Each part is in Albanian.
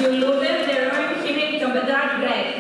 Ju lutem nderojmë himin kombëtar grek.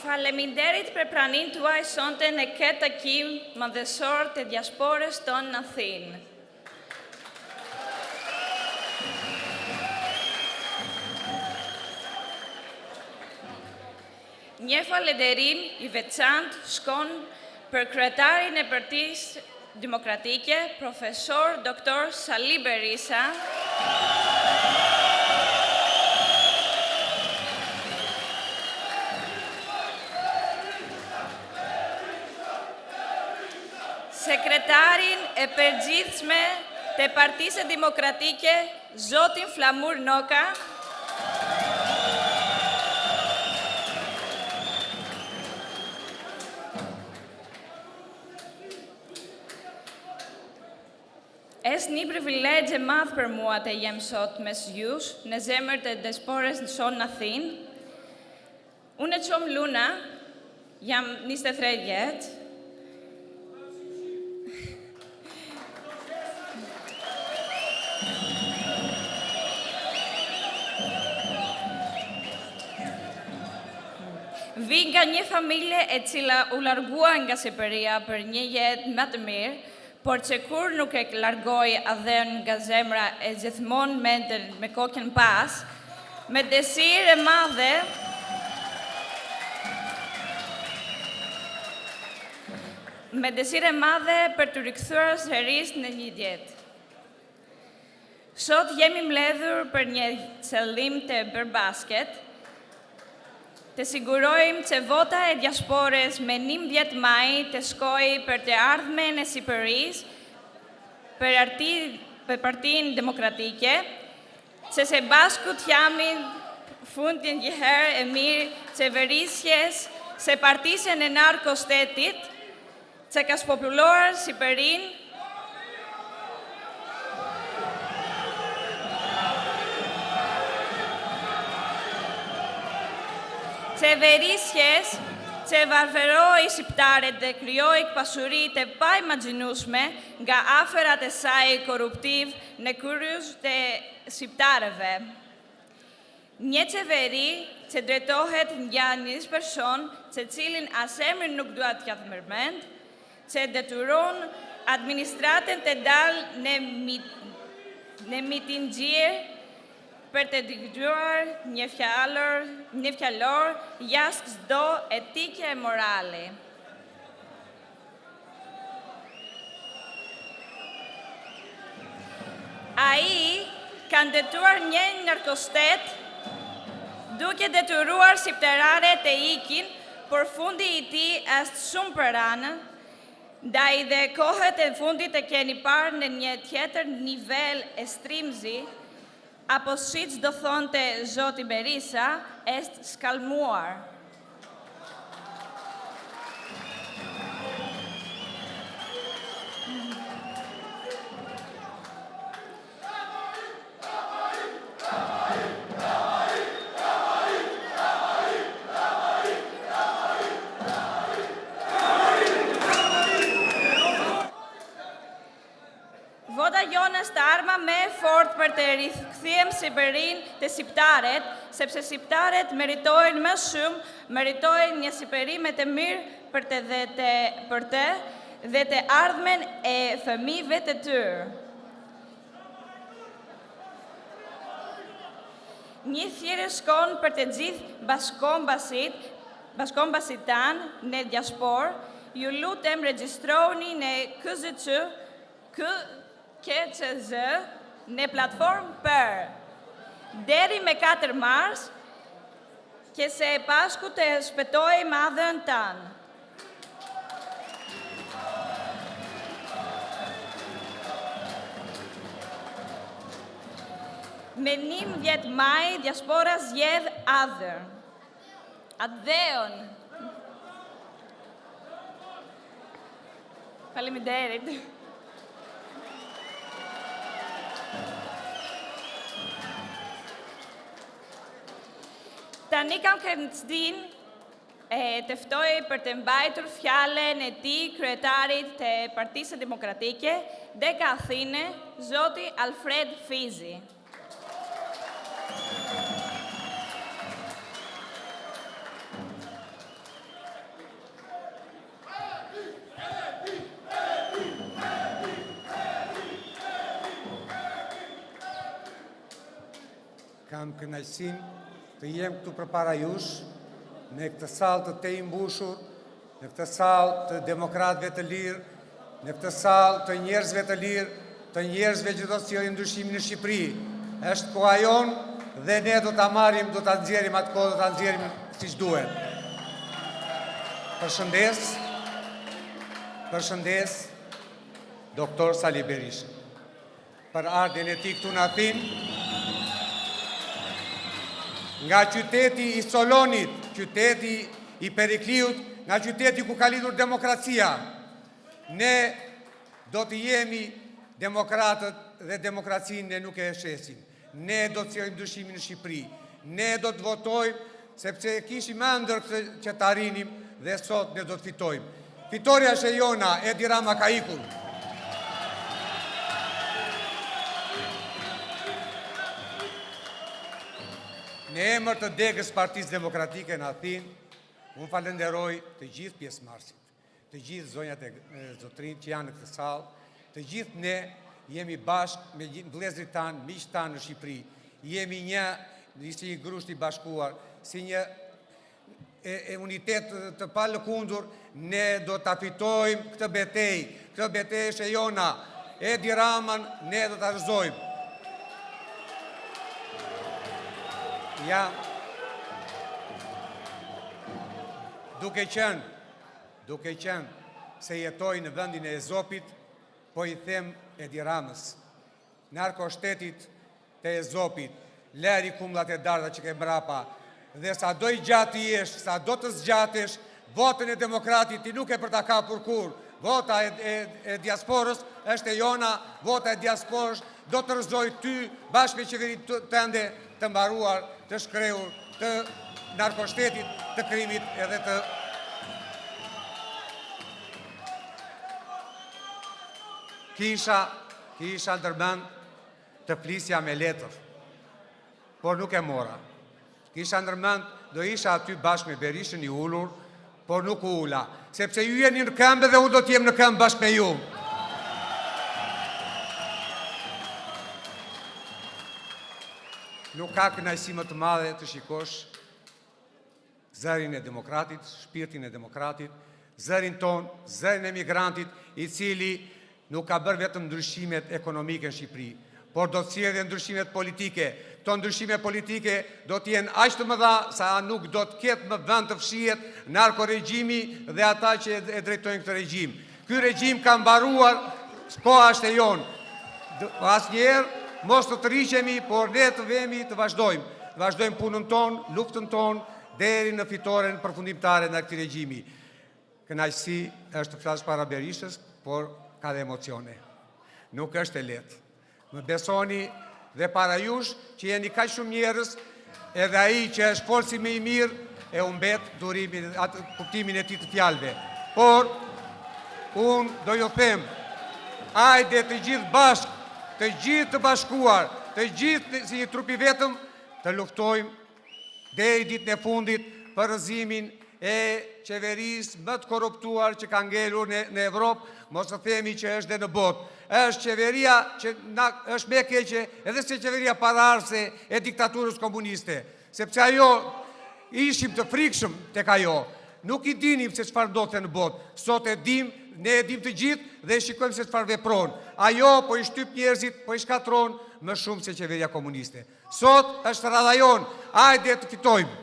Faleminderit për praninë tuaj sonte në këtë takim madhëshor të diasporës tonë në Athinë. Një falënderim i veçantë shkon për kryetarin e Partisë Demokratike, profesor Dr. Sali Berisa, sekretarin e përgjithshme të Partisë Demokratike, zotin Flamur Noka, është një privilegje madh për mua të jem sot mes jush në zemër të diasporës sonë në Athinë. Unë qom Luna, jam 23 vjeç. Vi nga një familje e cila u largua nga Siberia për një jetë më të mirë, por që kur nuk e largoj adhen nga zemra e gjithmonë me kokën pas, me desirë e madhe për të rikthyer sërish në një jetë. Sot jemi mbledhur për një qëllim të përbashkët, të sigurojmë që vota e diasporës me 11 maj të shkojë për të ardhmen e Siberisë për Partinë Demokratike, që së bashku jemi fundin një herë e mirë qeverisjes së partisë në narkoshtetit, që ka spopuluar Siberinë qeverisjes që varfëroi shqiptarët dhe krijoi pasuri të paimagjinueshme nga aferat e saj korruptiv në kryesh të shqiptarëve. Një qeveri që drejtohet nga një person që cilin as emrin nuk dua të përmend, që detyron administratën të dalë në mitingjir për të dëgjuar një fjalor jashtë çdo etike e morale. Ai kanë detyruar një narkoshtet duke detyruar shqiptarët të ikin por fundi i tij është shumë pranë, ndaj dhe kohët e fundit e keni parë në një tjetër nivel ekstremzi, apo siç do thonte Zoti Berisa, është skalmuar. Vota jonë është arma më e fortë për të rikthyer Shqipërinë te shqiptarët, sepse shqiptarët meritojnë më shumë, meritojnë një Shqipëri më të mirë për të dhe të ardhmen e fëmijëve të tyre. Një thirrje shkon për të gjithë bashkëkombësit tanë në diasporë, ju lutem regjistroni në KCZ në platformë për deri me 4 mars, që se e pashku të shpëtoj madhën tanë. Me 19 maj, diaspora zgjedh Adheon. Faleminderit. Tani kam këndin të ftoj për të mbajtur fjalën e tij kryetarit të Partisë Demokratike Deka Athine, Zoti Alfred Fizi. Kam kënaqësinë të jem këtu përpara jush, në këtë sallë të mbushur, në këtë sallë të demokratëve të lirë, në këtë sallë të njerëzve të lirë, të njerëzve që do të sjellin ndryshimin në Shqipëri. Është koha jonë dhe ne do ta marrim, do ta nxjerrim atë kohë, do ta nxjerrim siç duhet. Përshëndes, Doktor Sali Berisha. Për ardhen e tij këtu në Athinë, nga qyteti i Solonit, qyteti i Perikliut, nga qyteti ku ka lidhur demokracia. Ne do të jemi demokratët dhe demokracinë ne nuk e shesim. Ne do të sjellim ndryshimin në Shqipëri. Ne do të votojmë sepse kishim ëndër që të arrinim dhe sot ne do të fitojmë. Fitoria është e jona, Edi Rama ka ikur. Në emër të degës Partisë Demokratike në Athinë, unë falenderoj të gjithë pjesëmarrësit, të gjithë zonjat e zotrinj që janë në këtë sallë, të gjithë ne jemi bashkë me vëllezërit tanë, miqtë tanë në Shqipëri. Jemi si një grusht i bashkuar, si një unitet të palëkundur, ne do ta fitojmë këtë betejë. Këtë betejë është e jona. Edi Raman ne do ta rrëzojmë. Ja, duke qenë se jetoj në vendin e Ezopit, po i them Edi Ramës, narkoshtetit të Ezopit, leri kumllat e darda që ke mrapa, dhe sa do i gjatë i jesh, sa do të zgjatesh, votën e demokratit ti nuk e për ta kapur kur. Vota e diasporës është e jona, vota e diasporës do të rrëzoj ty bashkë me qeverit tënde të mbaruar, të shkrehur, të narkoshtetit, të krimit edhe të... Kisha ndërmend të flisja me letër, por nuk e mora. Kisha ndërmend do isha aty bashkë me Berishën i ulur, por nuk u ula, sepse ju jeni në këmbë dhe unë do t'jem në këmbë bashkë me ju. Nuk ka kënaqësi më të madhe të shikosh zërin e demokratit, shpirtin e demokratit, zërin ton, zërin e migrantit, i cili nuk ka bërë vetëm ndryshimet ekonomike në Shqipëri, por do të sjellë ndryshimet politike. këto ndryshime politike do t'jenë aq të mëdha sa nuk do të ketë më vend të fshihet narkoregjimi dhe ata që e drejtojnë këtë regjim. Ky regjim ka mbaruar, koha është e jonë. Asnjëherë mos të tërhiqemi, por ne të vemi të vazhdojmë. Vazhdojmë punën tonë, luftën tonë deri në fitoren përfundimtare në këtij regjimi. Kënaqësi është të flas para Berishës, por ka dhe emocione. Nuk është e lehtë. Më besoni dhe para jush që jeni kaq shumë njerëz, edhe ai që është folsi më i mirë e humbet durimin, atë kuptimin e tij të fjalëve. Por unë do ju them, hajde të gjithë bashkë, të gjithë të bashkuar, të gjithë si një trup i vetëm, të luftojmë deri ditën e fundit për rrëzimin e qeverisë më të korruptuar që ka ngelur në Evropë, mos të themi që është dhe në botë. Është qeveria që është më e keqe edhe se qeveria paraardhëse e diktaturës komuniste, sepse ajo ishim të frikshëm tek ajo. Nuk i dinim se çfarë ndodhte në botë. Sot e dim, ne e dim të gjithë dhe shikojmë se çfarë vepron. Ajo po i shtyp njerëzit, po i shkatron më shumë se qeveria komuniste. Sot është radha jonë, hajde të fitojmë.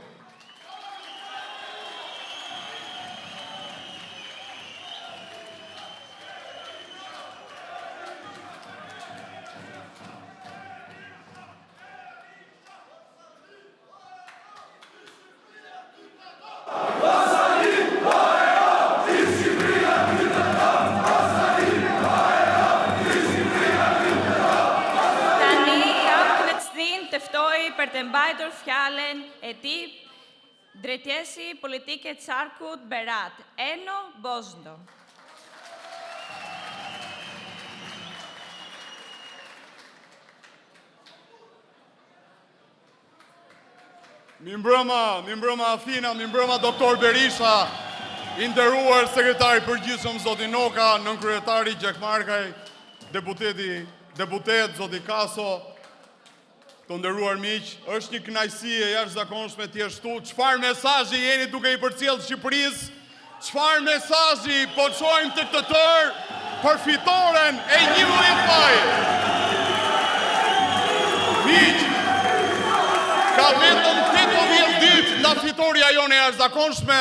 Për të mbajtur fjalën e tij, drejtësi politike Çarkut Berat, Eno Bozndo. Mirëmbrëma Athina, mirëmbrëma doktor Berisha, i nderuar sekretari përgjithshëm zoti Noka, nënkryetari Gjakmarkaj, deputet zoti Kaso. Të nderuar miq, është një kënaqësi e jashtëzakonshme të jesh këtu. Çfarë mesazhi jeni duke i përcjellë Shqipërisë? Çfarë mesazhi po çojmë të këtë tërë për fitoren e 11 majit? Miq, ka vetëm 80 ditë nga fitoria jone e jashtëzakonshme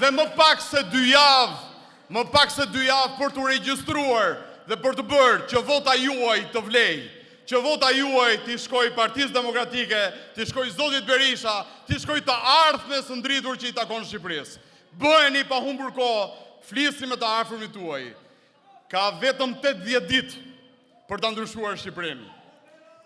dhe më pak se 2 javë për të regjistruar dhe për të bërë që vota juaj të vlejë. Që vota juaj t'i shkoj Partisë Demokratike, t'i shkoj zotit Berisha, t'i shkoj të ardhmes së ndritur që i takon Shqipërisë. Bëheni pa humbur kohë, flisni me të afërmit tuaj. Ka vetëm 80 ditë për ta ndryshuar Shqipërinë.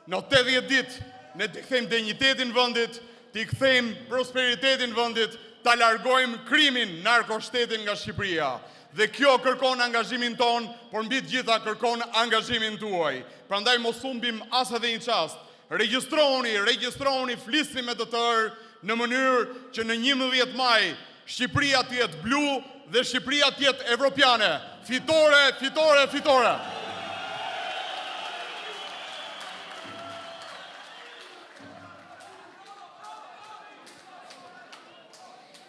Në 80 ditë ne t'i kthejmë denjitetin vendit, t'i kthejmë prosperitetin vendit, ta largojmë krimin narkoshtetin nga Shqipëria. Dhe kjo kërkon angazhimin ton, por mbi të gjitha kërkon angazhimin tuaj. Prandaj mos humbim as edhe një çast. Regjistroni, flisni me të tërë në mënyrë që në 11 maj Shqipëria të jetë blu dhe Shqipëria të jetë evropiane. Fitore, fitore, fitore.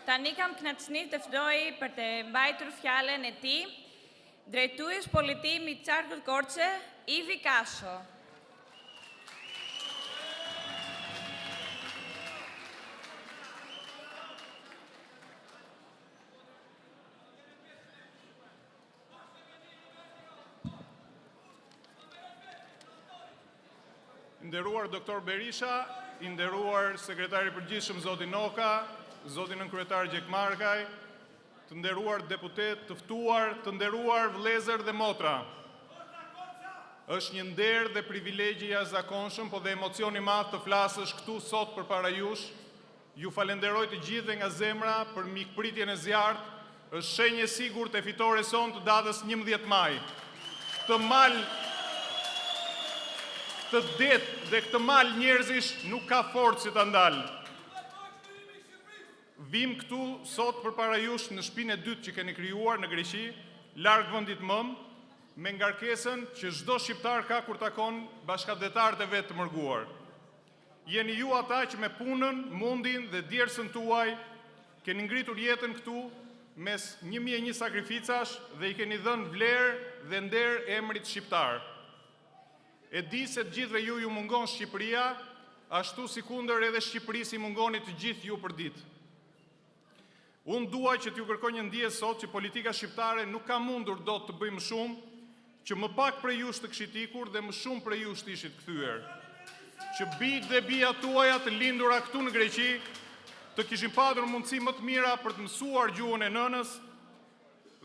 Tani kam kënaqësinë të ftoj për të mbajtur fjalën e tij, drejtues politim i Çarkut Korçë, Ivi Kaso. Nderuar doktor Berisha, i nderuar sekretari përgjithshëm zoti Noka, zoti nënkryetari Gjakmarkaj, të nderuar deputet, të ftuar, të nderuar vëllezër dhe motra. Është një nder dhe privilegji i jashtëzakonshëm, po dhe emocion i madh të flasësh këtu sot përpara jush. Ju falenderoj të gjithë nga zemra për mikpritjen e zjarrt. Është shenjë e sigurt e fitores sonë të datës 11 maj. Këtë det dhe këtë mal njerëzish nuk ka forcë si ta ndalë. Vim këtu sot përpara jush në shtëpinë e dytë që keni krijuar në Greqi, larg vendit mëm, me ngarkesën që çdo shqiptar ka kur takon bashkëdhetarët e vet të mërguar. Jeni ju ata që me punën, mundin dhe djersën tuaj keni ngritur jetën këtu mes 1001 sakrificash dhe i keni dhënë vlerë dhe nder emrit shqiptar. E di se të gjithëve ju mungon Shqipëria, ashtu si kundër edhe Shqipërisë i mungoni të gjithë ju për ditë. Unë dua që t'ju kërkoj një ndjes sot që politika shqiptare nuk ka mundur dot të bëjmë shumë, që më pak prej jush të kishit ikur dhe më shumë prej jush të ishit kthyer. Që bijtë dhe bija tuaja të lindura këtu në Greqi të kishin patur mundësi më të mira për të mësuar gjuhën e nënës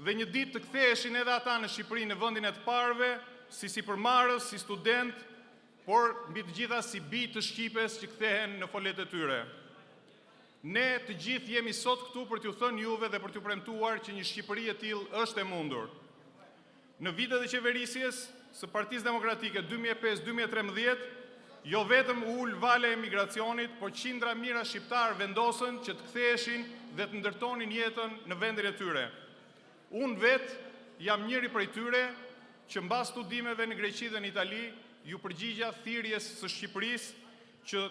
dhe një ditë të ktheheshin edhe ata në Shqipëri në vendin e të parëve, si sipërmarrës, si student, por mbi të gjitha si bijtë të Shqipes që kthehen në folet e tyre. Ne të gjithë jemi sot këtu për t'ju thënë juve dhe për t'ju premtuar që një Shqipëri e tillë është e mundur. Në vitet e qeverisjes së Partisë Demokratike 2005-2013, jo vetëm u ul vale e migracionit, por qindra mira shqiptar vendosën që të ktheheshin dhe të ndërtonin jetën në vendin e tyre. Unë vetë jam njëri prej tyre që mbas studimeve në Greqi dhe në Itali ju përgjigja thirrjes së Shqipërisë që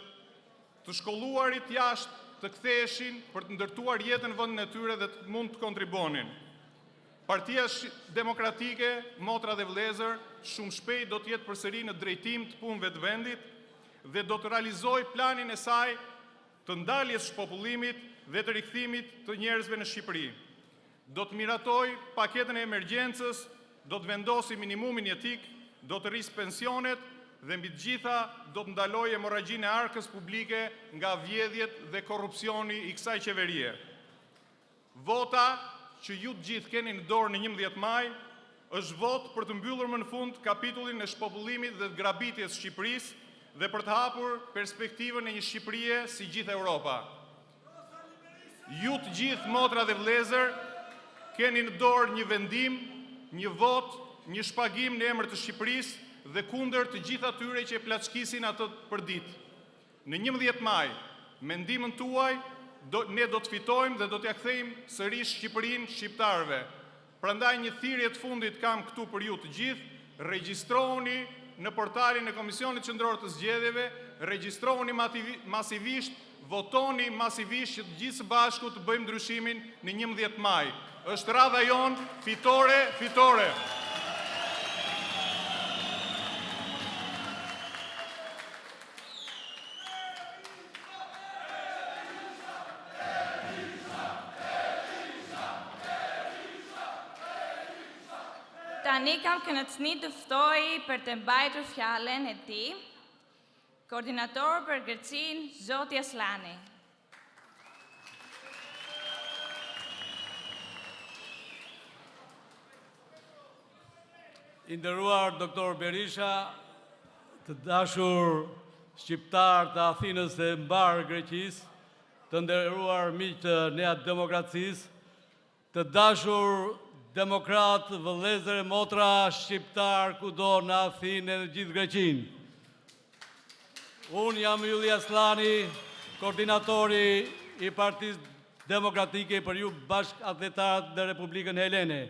të shkolluarit jashtë të ktheheshin për të ndërtuar jetën në vendin e tyre dhe të mund të kontribuonin. Partia Demokratike, motra dhe vëllezër, shumë shpejt do të jetë përsëri në drejtim të punëve të vendit dhe do të realizojë planin e saj të ndaljes shpopullimit dhe të rikthimit të njerëzve në Shqipëri. Do të miratojë paketën e emergjencës, do të vendosë minimumin jetik, do të rrisë pensionet dhe mbi të gjitha do të ndalojë hemorragjinë e arkës publike nga vjedhjet dhe korrupsioni i kësaj qeverie. Vota që ju të gjithë keni në dorë në 11 maj, është vot për të mbyllur më në fund kapitullin e shpopullimit dhe të grabitjes Shqipërisë dhe për të hapur perspektivën e një Shqipërie si gjithë Europa. Ju të gjithë motra dhe vëllezër keni në dorë një vendim, një vot, një shpagim në emër të Shqipërisë dhe kundër të gjithë atyre që e plaçkisin atë për ditë. Në 11 maj, me ndihmën tuaj, ne do të fitojmë dhe do t'ja kthejmë sërish Shqipërinë shqiptarëve. Prandaj një thirrje të fundit kam këtu për ju të gjithë, regjistrohuni në portalin e Komisionit Qendror të Zgjedhjeve, regjistrohuni masivisht, votoni masivisht që të gjithë së bashku të bëjmë ndryshimin në 11 maj. Është radha jonë, fitore, fitore. Tani kam kënaqësinë të ftoj për të mbajtur fjalën e tij, koordinator për Greqinë, Zoti Aslani. I nderuar doktor Berisha, të dashur shqiptar të Athinës dhe mbar Greqisë, të nderuar miq të Nea Demokracisë, të dashur demokrat, vëllezër e motra, shqiptar kudo në Athinë e në gjithë Greqinë. Unë jam Ylli Aslani, koordinatori i Partisë Demokratike për ju bashkëatetarët në Republikën Helene.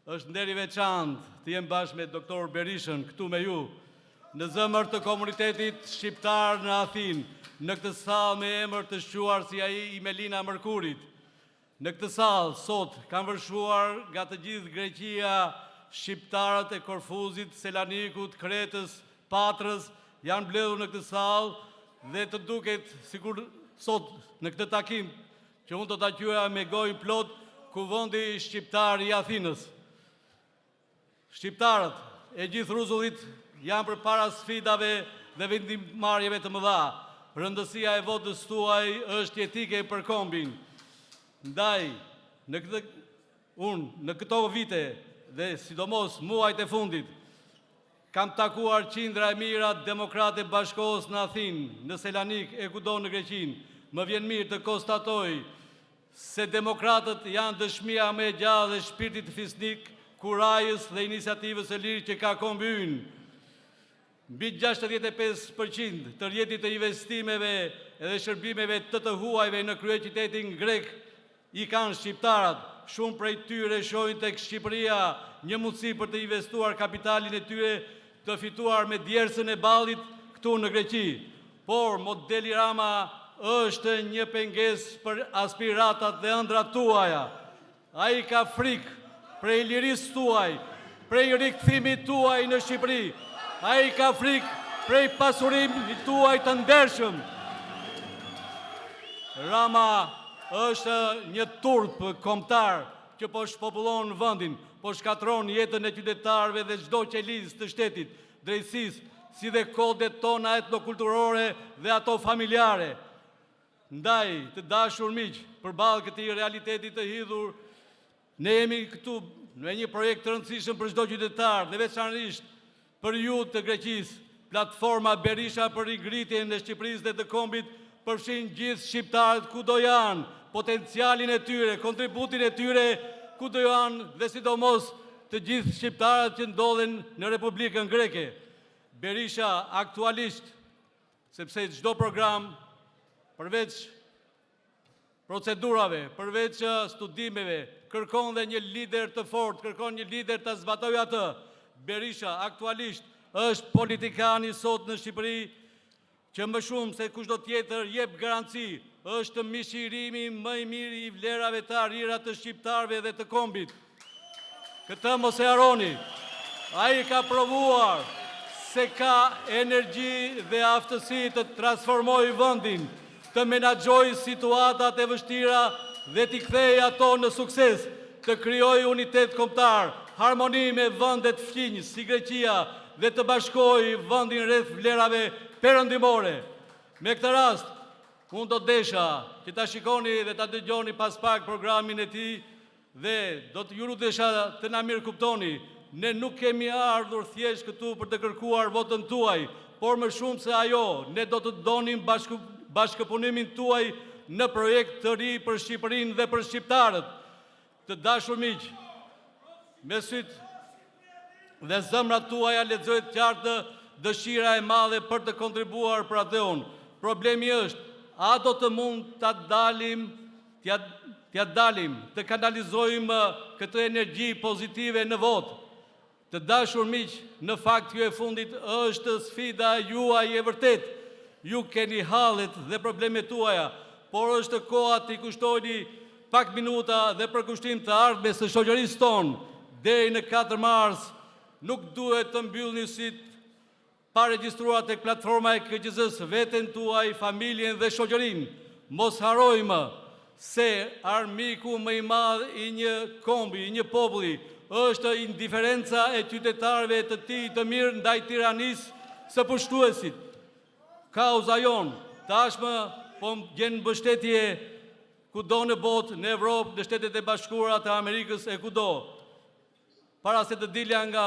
Është nderi veçantë të jem bashkë me doktor Berishën këtu me ju, në zemër të komunitetit shqiptar në Athinë, në këtë sallë me emër të shquar si ai i Melina Mërkurit. Në këtë sallë, sot, kanë vërshuar nga të gjithë Greqia, shqiptarët e Korfuzit, Selanikut, Kretës, Patrës, janë mbledhur në këtë sallë dhe të duket sikur sot në këtë takim që unë do ta quaja me gojë plot kuvendi shqiptar i Athinës. Shqiptarët e gjithë rruzullit janë përpara sfidave dhe vendimmarrjeve të mëdha. Rëndësia e votës tuaj është jetike për kombin. Ndaj, në këto vite dhe sidomos muajt e fundit, kam takuar qindra e mira demokrate bashkohës në Athinë, në Selanik e kudo në Greqinë. Më vjen mirë të konstatoj se demokratët janë dëshmia më e gjallë dhe shpirtit fisnik, kurajës dhe iniciativës së lirë që ka kombi ynë. Mbi 65% të rjetit të investimeve dhe shërbimeve të huajve në kryeqytetin grek i kanë shqiptarat. Shumë prej tyre shohin tek Shqipëria një mundësi për të investuar kapitalin e tyre të fituar me djersën e ballit këtu në Greqi. Por modeli Rama është një pengesë për aspiratat dhe ëndrat tuaja. Ai ka frikë prej lirisë tuaj, prej rikthimit tuaj në Shqipëri. Ai ka frikë prej pasurimit tuaj të ndershëm. Rama është një turp kombëtar që po shpopullon vendin, po shkatron jetën e qytetarëve dhe çdo qelizë të shtetit, drejtësisë, si dhe kodet tona etnokulturore dhe ato familjare. Ndaj, të dashur miq, përballë këtij realiteti të hidhur, ne jemi këtu në një projekt të rëndësishëm për çdo qytetar dhe veçanërisht për ju të Greqisë. Platforma Berisha për rigritjen e Shqipërisë dhe të kombit përfshin gjithë shqiptarët kudo janë, potencialin e tyre, kontributin e tyre kudo janë dhe sidomos të gjithë shqiptarët që ndodhen në Republikën Greke. Berisha aktualisht, sepse çdo program, përveç procedurave, përveç studimeve, kërkon dhe një lider të fortë, kërkon një lider të zbatojë atë. Berisha aktualisht është politikani sot në Shqipëri që më shumë se kushdo tjetër jep garanci, është mishirimi më i mirë i vlerave të arira të shqiptarëve dhe të kombit. Këtë mos e harroni. Ai ka provuar se ka energji dhe aftësi të transformojë vendin, të menaxhojë situatat e vështira dhe t'i kthejë ato në sukses, të krijojë unitet kombëtar, harmoni me vendet fqinj si Greqia dhe të bashkojë vendin rreth vlerave perëndimore. Me këtë rast, unë do desha që ta shikoni dhe ta dëgjoni pas pak programin e tij dhe do të ju desha të na mirë kuptoni. Ne nuk kemi ardhur thjesht këtu për të kërkuar votën tuaj, por më shumë se ajo, ne do të donim bashkëpunimin tuaj në projekt të ri për Shqipërinë dhe për shqiptarët. Të dashur miq, me sytë dhe zemrat tuaja lexohet qartë dëshira e madhe për të kontribuar për atë unë. Problemi është, a do të mund t'ja dalim, të kanalizojmë këtë energji pozitive në votë. Të dashur miq, në fakt kjo e fundit është sfida juaj e vërtet. Ju keni hallet dhe problemet tuaja, por është koha t'i kushtoni pak minuta dhe për kushtim të ardhmes së shoqërisë tonë. Deri në 4 mars nuk duhet të mbyllni syt pa regjistruar tek platforma e KQZ-s veten tuaj, familjen dhe shoqërinë. Mos harrojmë se armiku më i madh i një kombi, i një populli, është indiferenca e qytetarëve të tij të mirë ndaj tiranisë së pushtuesit. Kauza jonë tashmë po gjen mbështetje kudo në botë, në Evropë, në Shtetet e Bashkuara të Amerikës e kudo. Para se të dilja nga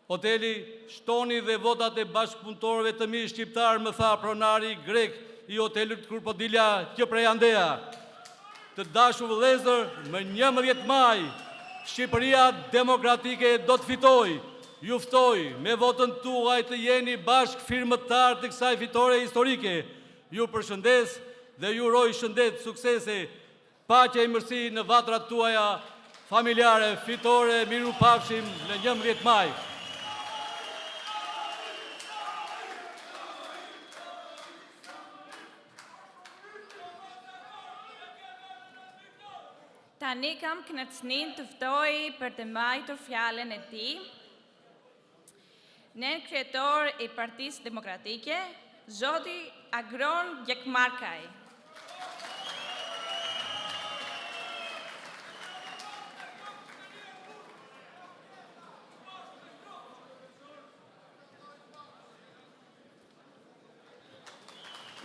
hoteli, shtoni dhe votat e bashkëpunëtorëve të mi shqiptar, më tha pronari grek i hotelit kur po dilja që prej Andea. Të dashur vëllezër, më 11 maj, Shqipëria demokratike do të fitoj. Ju ftoj me votën tuaj të jeni bashkë firmëtar të kësaj fitore historike. Ju përshëndes dhe ju uroj shëndet, suksese, paqe e mirësi në vatrat tuaja familjare, fitore, miru pafshim në 11 maj. Tani kam kënaqësinë të ftoj për të mbajtur fjalën e tij nën kryetor i Partisë Demokratike, zoti Agron Gjekmarkaj.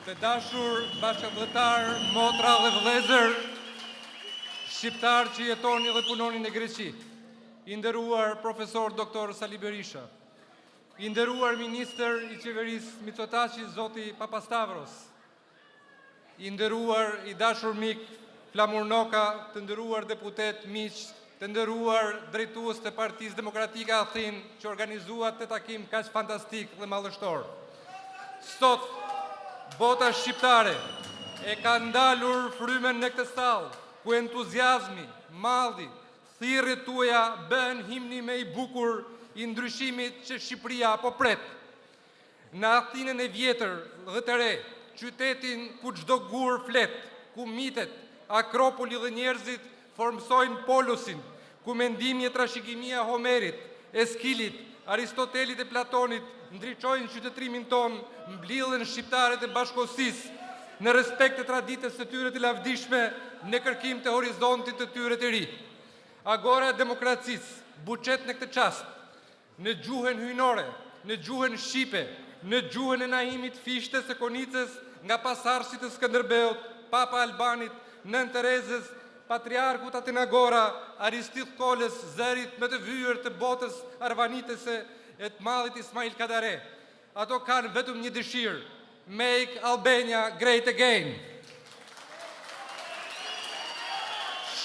Të dashur bashkëpunëtar, motra dhe vëllezër, shqiptar që jetoni dhe punoni në Greqi, i nderuar profesor doktor Sali Berisha, i nderuar ministër i qeverisë Mitsotaçi zoti Papastavros, i nderuar i dashur mik Flamur Noka, të nderuar deputet miq, të nderuar drejtues të Partisë Demokratike Athin që organizuat të takim kaq fantastik dhe madhështor. Sot bota shqiptare e ka ndalur frymen në këtë sallë, ku entuziazmi, malli, thirrjet tuaja bën himni me i bukur i ndryshimit që Shqipëria po pret. Në Athinën e vjetër dhe të re, qytetin ku çdo gur flet, ku mitet, akropoli dhe njerëzit formsojnë polusin, ku mendimi e trashëgimia Homerit, Eskilit, Aristotelit e Platonit ndriçojnë qytetrimin ton, mblidhen shqiptarët e bashkëkohësisë në respekt të traditës së tyre të lavdishme, në kërkim të horizontit të tyre të ri. Agora e demokracisë buqet në këtë çast, në gjuhën hyjnore, në gjuhën shqipe, në gjuhën e Naimit, Fishtes e Konicës, nga pasardhësit e Skënderbeut, Papa Albanit, Nën Terezës, Patriarkut Atenagora, Aristidh Kolës, zërit më të vyer të botës arvanitese e të madhit Ismail Kadare. Ato kanë vetëm një dëshirë: Make Albania great again.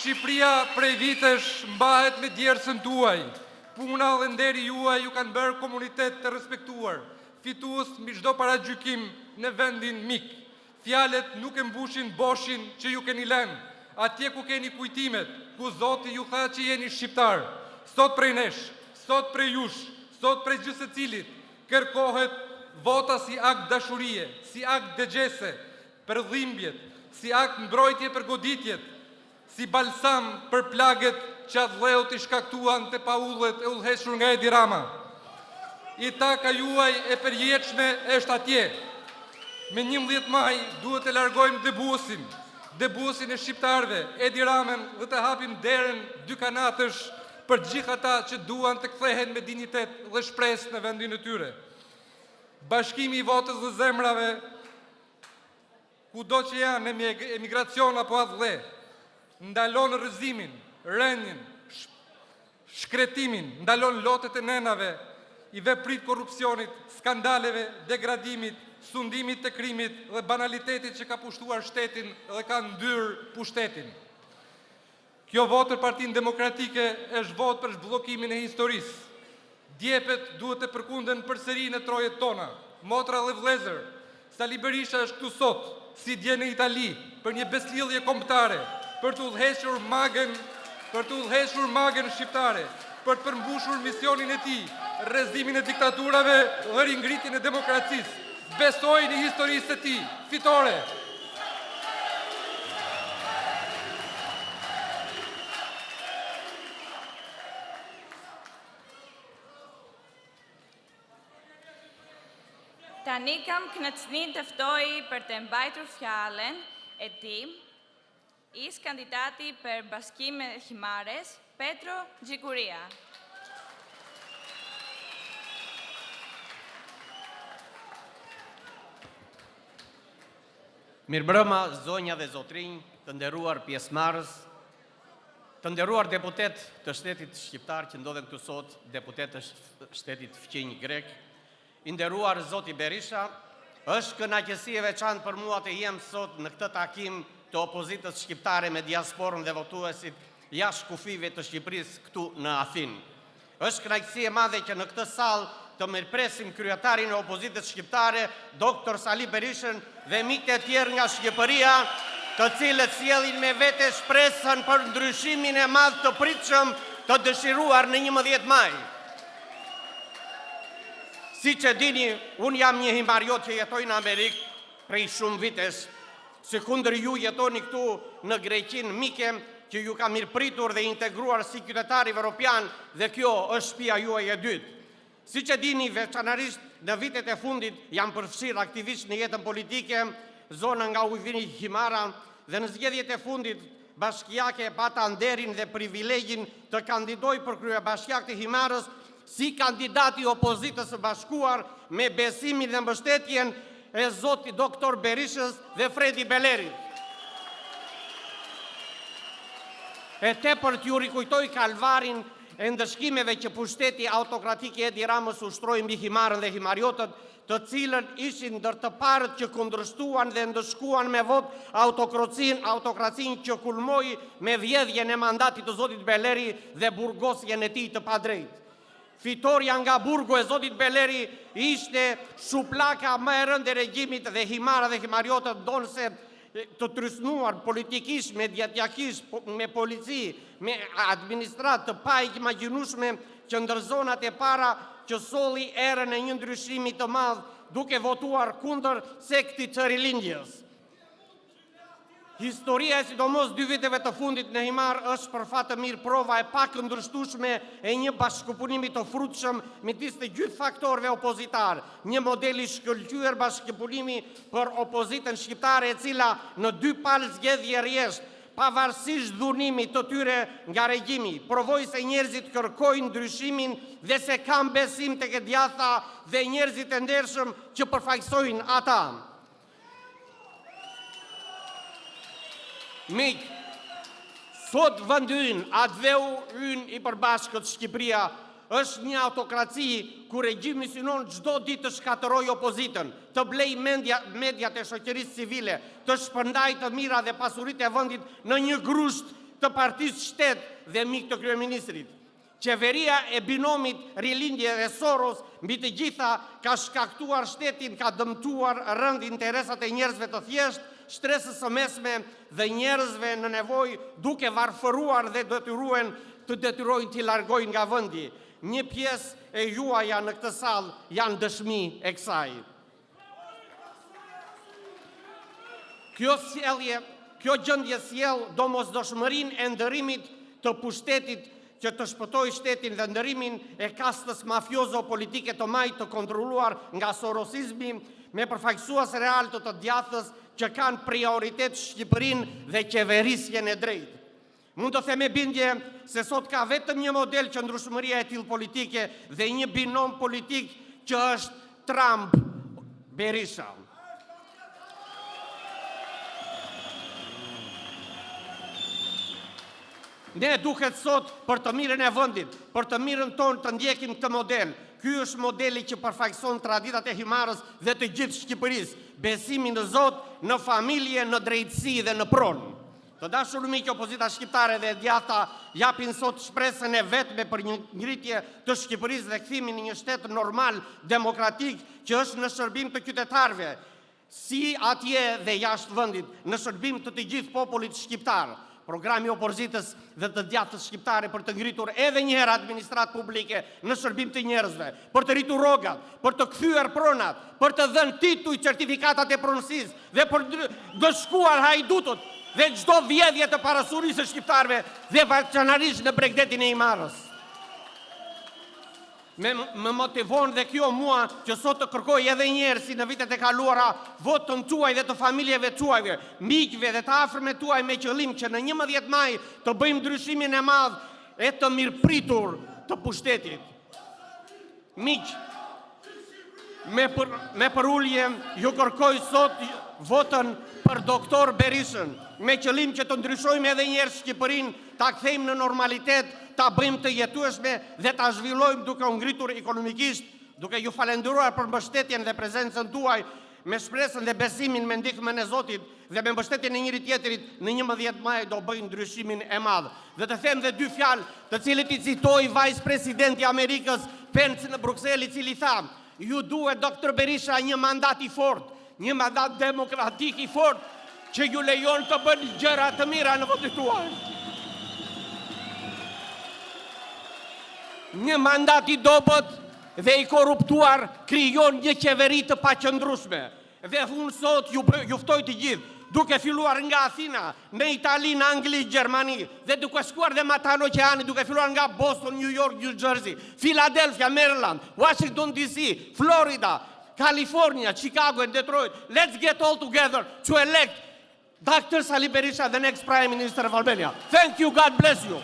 Shqipëria prej vitesh mbahet me djersën tuaj. Puna dhe nderi juaj ju kanë bërë komunitet të respektuar, fitues mbi çdo paragjykim në vendin mik. Fjalët nuk e mbushin boshin që ju keni lënë, atje ku keni kujtimet, ku Zoti ju tha që jeni shqiptar. Sot prej nesh, sot prej jush, sot prej çdo secilit kërkohet vota si akt dashurie, si akt dëgjese për dhimbjet, si akt mbrojtje për goditjet, si balsam për plagët që atë dheut i shkaktuan të paullet e udhëhequr nga Edi Rama. I taka juaj e përjetshme është atje. Me 11 maj duhet të largojmë debusin e shqiptarve, Edi Ramen, dhe të hapim derën dykanatësh për gjithë ata që duan të kthehen me dinjitet dhe shpresë në vendin e tyre. Bashkimi i votës dhe zemrave, kudo që janë në emigracion apo adhë, ndalon rrëzimin, rënjen, shkretimin, ndalon lotet e nenave, i veprit korrupsionit, skandaleve, degradimit, sundimit të krimit dhe banalitetit që ka pushtuar shtetin dhe ka ndyrë pushtetin. Kjo votë për Partinë Demokratike është votë për zhbllokimin e historisë. Djepet duhet të përkunden përsëri në trojet tona. Motra dhe vëllezër, Sali Berisha është këtu sot, si dje në Itali, për një beslidhje kombëtare, për të udhëhequr magën shqiptare, për të përmbushur misionin e tij, rrezimin e diktaturave dhe ringritjen e demokracisë. Besoj në historisë të tij fitore. Tani kam kënaqësinë të ftoj për të mbajtur fjalën e tij kandidati për Bashkimin e Himares, Petro Gjikuria. Mirëmbrëma, zonja dhe zotrinj, të nderuar pjesëmarrës, të nderuar deputet të shtetit shqiptar që ndodhen këtu sot, deputet të shtetit fqinj grek, i nderuar zoti Berisha, është kënaqësi e veçantë për mua të jem sot në këtë takim të opozitës shqiptare me diasporën dhe votuesit jashtë kufive të Shqipërisë këtu në Athinë. Është kënaqësi e madhe që në këtë sallë të mirëpresim kryetarin e opozitës shqiptare, Dr. Sali Berishën dhe miqtë e tjerë nga Shqipëria, të cilët sjellin me vete shpresën për ndryshimin e madh të pritshëm të dëshiruar në 11 maj. Siç e dini, unë jam një himariot që jetoj në Amerikë prej shumë vitesh, sekundër ju jetoni këtu në Greqinë mike, që ju ka mirëpritur dhe integruar si qytetarë evropian dhe kjo është shtëpia juaj e dytë. Siç e dini, veçanërisht në vitet e fundit jam përfshirë aktivisht në jetën politike, zona nga ujvini Himara, dhe në zgjedhjet e fundit bashkiake pata nderin dhe privilegjin të kandidoj për kryebashkiak të Himarës si kandidati opozitës së bashkuar me besimin dhe mbështetjen e zotit doktor Berishës dhe Fredi Belerit. E tepër t'ju rikujtoj kalvarin e ndëshkimeve që pushteti autokratik i Edi Ramës ushtroi mbi Himarën dhe himariotët, të cilën ishin ndër të parët që kundërshtuan dhe ndëshkuan me vot autokracinë që kulmoi me vjedhjen e mandatit të zotit Beleri dhe burgosjen e tij të padrejtë. Fitoria nga burgu e zotit Beleri ishte shuplaka më e rëndë e regjimit dhe Himara dhe himariotët donse të trysnuar politikisht, mediatikisht, me polici, me administratë të pa imagjinueshme që ndër zonat e para që solli erën e një ndryshimi të madh duke votuar kundër sektit të rilindjes. Historia e sidomos 2 viteve të fundit në Himar është për fat të mirë prova e pak ndërshtueshme e një bashkëpunimi të frutshëm midis të gjithë faktorëve opozitar, një model i shkëlqyer bashkëpunimi për opozitën shqiptare e cila në 2 palë zgjedhje rresht, pavarësisht dhunimit të tyre nga regjimi, provoi se njerëzit kërkojnë ndryshimin dhe se kanë besim tek e djatha dhe njerëzit e ndershëm që përfaqësojnë ata. Mik, sot vendi ynë, atë dheu ynë i përbashkët Shqipëria, është një autokraci ku regjimi synon çdo ditë të shkatërrojë opozitën, të blej mediat e shoqërisë civile, të shpërndajë të mira dhe pasuritë e vendit në një grusht të partisë shtet dhe mik të kryeministrit. Qeveria e binomit Rilindje dhe Soros mbi të gjitha ka shkaktuar shtetin, ka dëmtuar rënd interesat e njerëzve të thjeshtë, shtresës së mesme dhe njerëzve në nevojë duke varfëruar dhe detyrojnë t'i largojnë nga vendi. Një pjesë e juaja në këtë sallë janë dëshmi e kësaj. Kjo gjendje sjell domosdoshmërinë e ndërimit të pushtetit që të shpëtojë shtetin dhe ndërimin e kastës mafiozo politike të majtë të kontrolluar nga sorosizmi me përfaqësues real të djathës që kanë prioritet Shqipërinë dhe qeverisjen e drejtë. Mund të them me bindje se sot ka vetëm një model qëndrueshmëria e tillë politike dhe një binom politik që është Trump-Berisha. Ne duhet sot për të mirën e vendit, për të mirën tonë të ndjekim këtë model. Ky është modeli që përfaqëson traditat e Himarës dhe të gjithë Shqipërisë, besimin në Zot, në familje, në drejtësi dhe në pronë. Të dashur miq, opozita shqiptare dhe e djatha japin sot shpresën e vetme për një ngritje të Shqipërisë dhe kthimin në një shtet normal, demokratik, që është në shërbim të qytetarëve, si atje dhe jashtë vendit, në shërbim të gjithë popullit shqiptar. Programi opozitës dhe të djathës shqiptare për të ngritur edhe një herë administratë publike në shërbim të njerëzve, për të rritur rrogat, për të kthyer pronat, për të dhënë tituj certifikatat e pronësisë dhe për dëshkuar hajdutut dhe çdo vjedhje të parasurisë së shqiptarëve dhe veçanërisht në Bregdetin e Himarës. Më motivon dhe kjo mua që sot të kërkoj edhe njerë si në vitet e kaluara votën tuaj dhe të familjeve tuajve, mikve dhe të afërme tuaj me qëllim që në 11 maj të bëjmë ndryshimin e madh e të mirëpritur të pushtetit. Miq, me përulje ju kërkoj sot votën për doktor Berishën, me qëllim që të ndryshojmë edhe njerë Shqipërinë, ta kthejmë në normalitet, ta bëjmë të jetueshme dhe ta zhvillojmë duke u ngritur ekonomikisht, duke ju falenderuar për mbështetjen dhe prezencën tuaj, me shpresën dhe besimin me ndihmën e Zotit dhe me mbështetjen e njëri tjetrit në 11 maj do bëjmë ndryshimin e madh. Dhe të them dhe 2 fjalë, të cilit i citoi Vice Presidenti i Amerikës Pence në Bruxelles, i cili tha: "Ju duhet Dr. Berisha një mandat i fortë, një mandat demokratik i fortë që ju lejon të bëni gjëra të mira në vendin tuaj. Një mandat i dobët dhe i korruptuar krijon një qeveri të paqëndrueshme. Dhe unë sot ju ftoj të gjithë, duke filluar nga Athina, në Itali, në Angli, Gjermani, dhe duke shkuar dhe Matano Oqeani, duke filluar nga Boston, New York, New Jersey, Philadelphia, Maryland, Washington DC, Florida, California, Chicago and Detroit. Let's get all together to elect Dr. Sali Berisha, the next Prime Minister of Albania. Thank you, God bless you.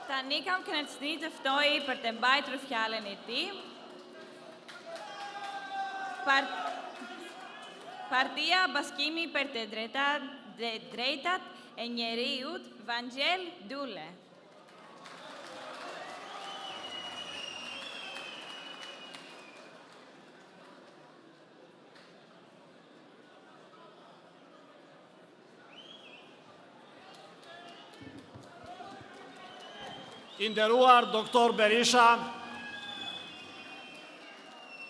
Tani kam kënaqësinë të ftoj për të mbajtur fjalën e tij Partia Bashkimi për të drejtat e njeriut, Vangel Dule. I nderuar doktor Berisha,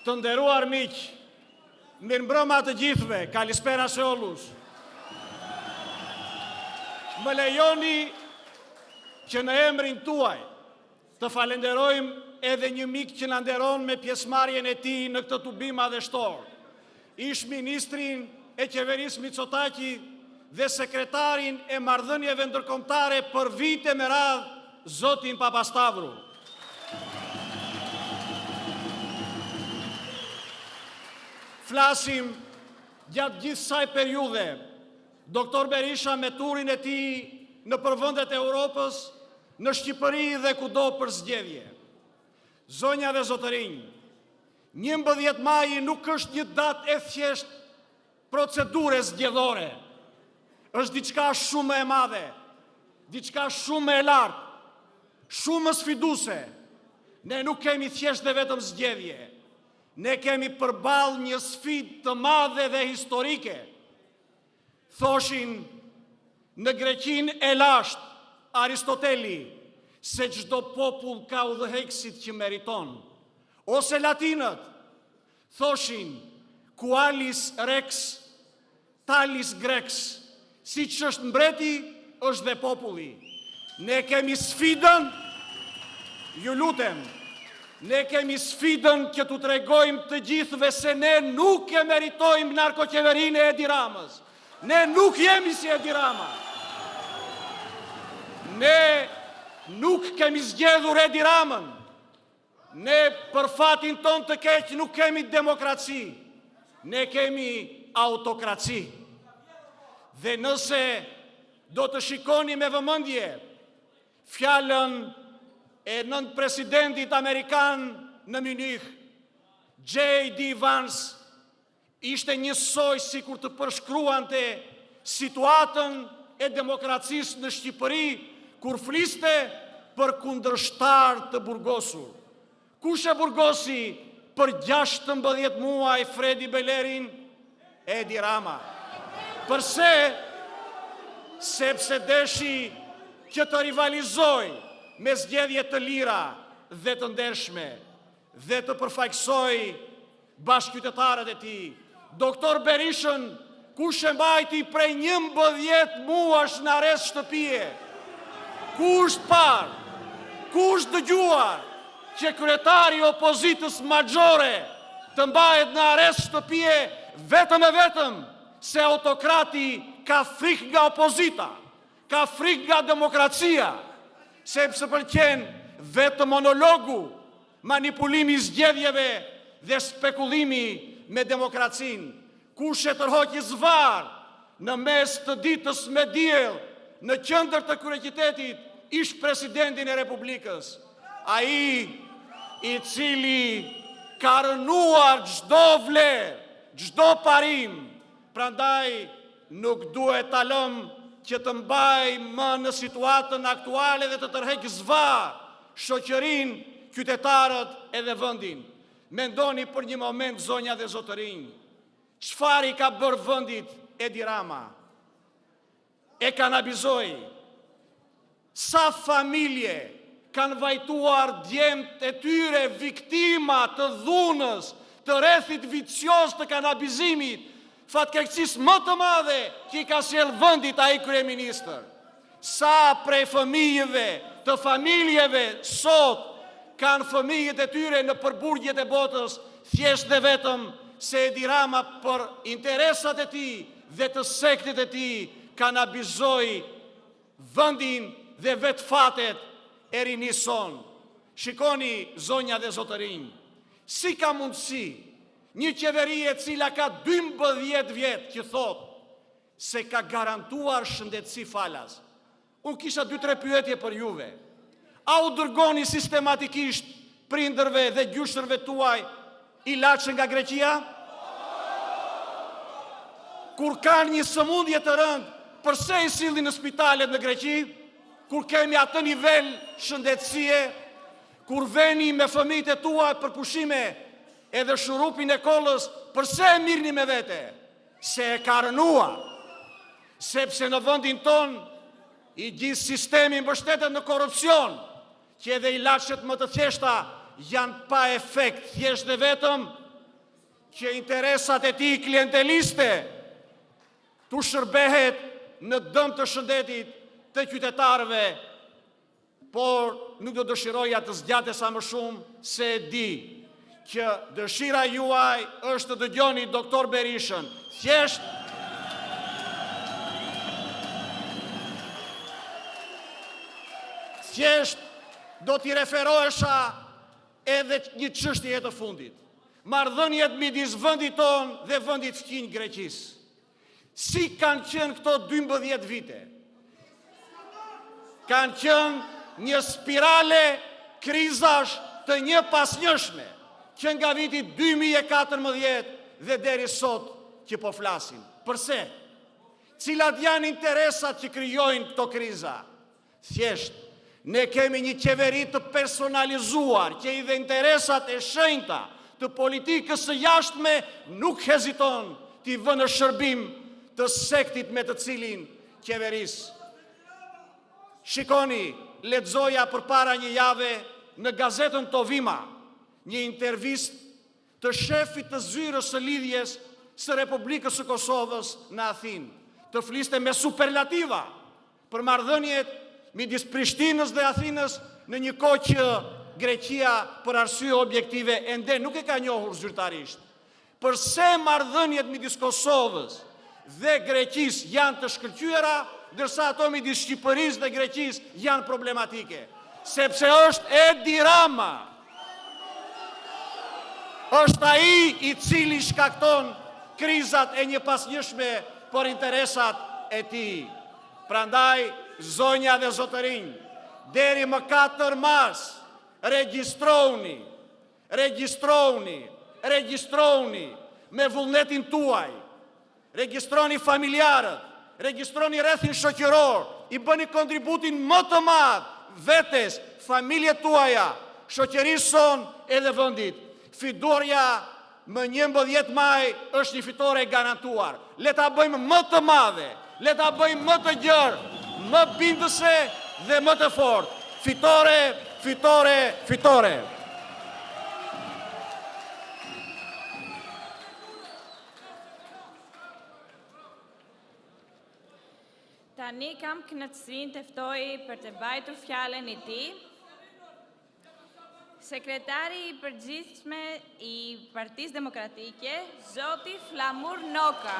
të nderuar miq, mirëmbrëma të gjithëve, kalispera Sheolush. Më lejoni që në emrin tuaj të falenderojmë edhe një mik që na nderon me pjesëmarrjen e tij në këtë tubim madhështor. Ish ministrin e qeverisë Micotaki dhe sekretarin e marrëdhënieve ndërkombëtare për vite me radhë, zotin Papastavru. Flasim gjatë gjithë saj periudhe, doktor Berisha me turin e tij në përvendet e Europës, në Shqipëri dhe kudo për zgjedhje. Zonja dhe zotërinj, 11 maji nuk është një datë e thjesht procedure zgjedhore. Është diçka shumë e madhe, diçka shumë e lartë, shumë sfiduese. Ne nuk kemi thjesht dhe vetëm zgjedhje. Ne kemi përballë një sfidë të madhe dhe historike. Thoshin në Greqinë e lashtë Aristoteli se çdo popull ka udhëheqësit që meriton. Ose latinët thoshin qualis rex talis grex, siç është mbreti është dhe populli. Ne kemi sfidën, ju lutem, ne kemi sfidën që t'u tregojmë të gjithëve se ne nuk e meritojmë narkoqeverinë e Edi Ramës. Ne nuk jemi si Edi Rama. Ne nuk kemi zgjedhur Edi Ramën. Ne për fatin ton të keq nuk kemi demokraci. Ne kemi autokraci. Dhe nëse do të shikoni me vëmendje fjalën e nënt presidentit amerikan në Munich, J.D. Vance, ishte njësoj si kur të përshkruante situatën e demokracisë në Shqipëri, kur fliste për kundërshtar të burgosur. Kush e burgosi për 16 muaj Fredi Belerin? Edi Rama. Përse? Sepse deshi që të rivalizoj me zgjedhje të lira dhe të ndershme dhe të përfaqësoj bashkëqytetarët e tij. Doktor Berishën, kush e mbajti prej 11 muash në arrest shtëpie? Kush parë, kush dëgjuar që kryetari opozitës magjore të mbahet në arrest shtëpie vetëm e vetëm se autokrati ka frikë nga opozita, ka frikë nga demokracia, sepse pëlqen vetë monologu, manipulimi zgjedhjeve dhe spekulimi me demokracinë. Kush e tërhoqi zvar në mes të ditës me diell në qendër të kryeqytetit ish presidentin e Republikës. Ai i cili ka rënuar çdo vlerë, çdo parim. Prandaj nuk duhet ta lëm që të mbaj më në situatën aktuale dhe të tërheq zvar shoqërinë, qytetarët edhe vendin. Mendoni për një moment, zonja dhe zotërinj, çfarë i ka bërë vendit Edi Rama? E kanabizoi. Sa familje kanë vajtuar djemt e tyre viktima të dhunës, të rrethit vicioz të kanabizimit, fatkeqësisë më të madhe që i ka sjell vendit ai kryeministër. Sa prej fëmijëve, të familjeve sot kanë fëmijët e tyre në përburgjet e botës, thjesht dhe vetëm se Edi Rama për interesat e tij dhe të sektit e tij kanabizoi vendin dhe vetë fatet e rinison. Shikoni, zonja dhe zotërinj, si ka mundësi një qeveri e cila ka 12 vjetë që thot se ka garantuar shëndetësi falas. Unë kisha 2-3 pyetje për juve. A u dërgoni sistematikisht prindërve dhe gjyshërve tuaj ilaçe nga Greqia? Kur kanë një sëmundje të rëndë, përse i sillin në spitalet në Greqi? Kur kemi atë nivel shëndetësie, kur veni me fëmijët e tuaj për pushime edhe shurupin e kollës, përse e mirni me vete? Se e ka rënuar. Sepse në vendin ton i gjithë sistemi mbështetet në korrupsion, që edhe ilaçet më të thjeshta janë pa efekt, thjesht dhe vetëm që interesat e tij klienteliste tu shërbehet në dëm të shëndetit të qytetarëve, por nuk do dëshiroja të zgjate sa më shumë se e di që dëshira juaj është të dëgjoni doktor Berishën. Thjesht do t'i referohesha edhe një çështje të fundit. Marrëdhëniet midis vendit ton dhe vendit fqinj Greqisë. Si kanë qenë këto 12 vite? Kanë qenë një spirale krizash të një pasnjëshme, që nga viti 2014 dhe deri sot që po flasim. Përse? Cilat janë interesat që krijojnë këto kriza? Thjesht, ne kemi një qeveri të personalizuar, që i dhe interesat e shenjta të politikës së jashtme nuk heziton t'i vënë në shërbim të sektit me të cilin qeveris. Shikoni, lexoja përpara një jave në gazetën Tovima një intervistë të shefit të zyrës së lidhjes së Republikës së Kosovës në Athinë, të fliste me superlativa për marrëdhëniet midis Prishtinës dhe Athinës në një kohë që Greqia për arsye objektive ende nuk e ka njohur zyrtarisht. Përse marrëdhëniet midis Kosovës dhe Greqisë janë të shkëlqyera, ndërsa ato midis Shqipërisë dhe Greqisë janë problematike? Sepse është Edi Rama. Është ai i cili shkakton krizat e një pasnjëshme për interesat e tij. Prandaj, zonja dhe zotërinj, deri më 4 mars, regjistroni me vullnetin tuaj, regjistroni familjarët, regjistroni rrethin shoqëror, i bëni kontributin më të madh vetes, familjet tuaja, shoqërisë son edhe vendit. Fitoria më 11 maj është një fitore e garantuar. Le ta bëjmë më të madhe, le ta bëjmë më të gjerë, më bindëse dhe më të fortë. Fitore, fitore, fitore. Tani kam kënaqësinë të ftoj për të mbajtur fjalën e tij sekretari i përgjithshme i Partisë Demokratike, zoti Flamur Noka.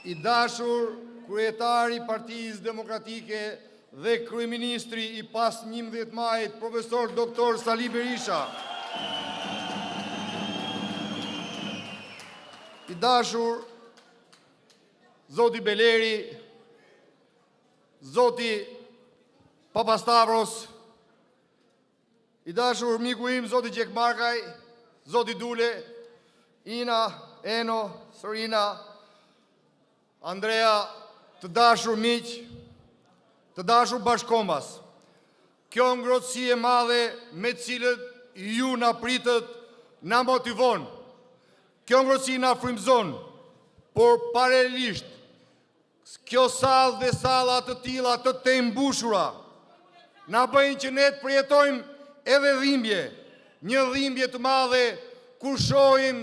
I dashur kryetari i Partisë Demokratike dhe kryeministri i pas 11 majit, profesor doktor Sali Berisha. I dashur zoti Beleri, zoti Papastavros, i dashur miku im zoti Gjekmarkaj, zoti Dule, Ina, Eno, Sorina, Andrea, të dashur miq, të dashur bashkombas. Kjo ngrohtësi e madhe me cilët ju na pritët na motivon. Kjo ngrohtësi na frymëzon, por paralelisht kjo sallë dhe salla të tilla të tembushura na bëjnë që ne të përjetojmë edhe dhimbje, një dhimbje të madhe kur shohim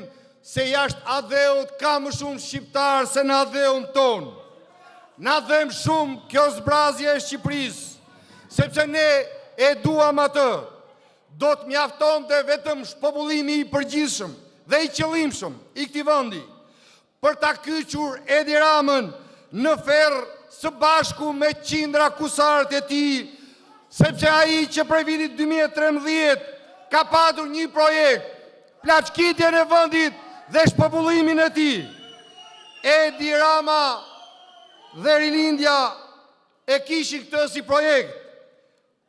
se jashtë adheut ka më shumë shqiptar se në adheun ton. Na dhem shumë kjo zbrazje e Shqipërisë, sepse ne e duam atë. Do të mjaftonte vetëm shpobullimi i përgjithshëm dhe i qëllimshëm i këtij vendi për ta kyçur Edi Ramën në ferr së bashku me qindra kusarët e tij, sepse ai që prej vitit 2013 ka patur një projekt, plaçkitjen e vendit dhe shpopullimin e tij. Edi Rama dhe rilindja e kishin këtë si projekt.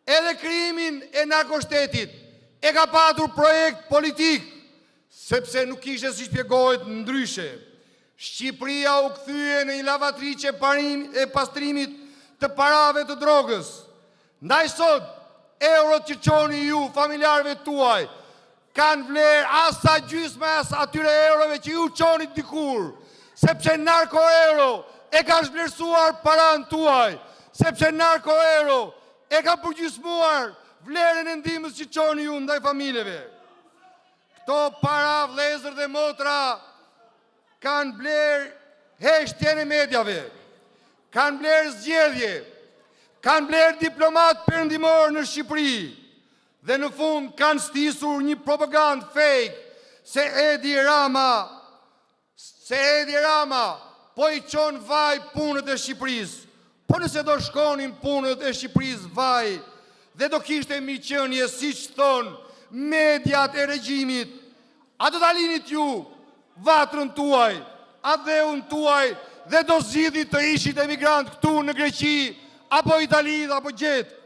Edhe krijimin e narkoshtetit e ka patur projekt politik, sepse nuk kishte si shpjegohet ndryshe. Shqipëria u kthye në një lavatriçe e pastrimit të parave të drogës. Ndaj sot, eurot që çoni ju familjarëve tuaj kanë vlerë as sa gjysmë as atyre eurove që ju çoni dikur, sepse narko euro e ka shvlerësuar paranë tuaj, sepse narko euro e ka përgjysmuar vlerën e ndihmës që çoni ju ndaj familjeve. Këto para, vëllezër dhe motra, kanë bler heshtjen e medjave, kanë bler zgjedhje, kanë bler diplomat perëndimor në Shqipëri, dhe në fund kanë stisur një propagandë fake se Edi Rama po i çon vaj punët e Shqipërisë. Po nëse do shkonin punët e Shqipërisë vaj dhe do kishte mirëqenie siç thon mediat e regjimit, a do ta linit ju vatrën tuaj, a dheun tuaj dhe do zgjidhni të ishit emigrant këtu në Greqi apo Itali apo gjetë?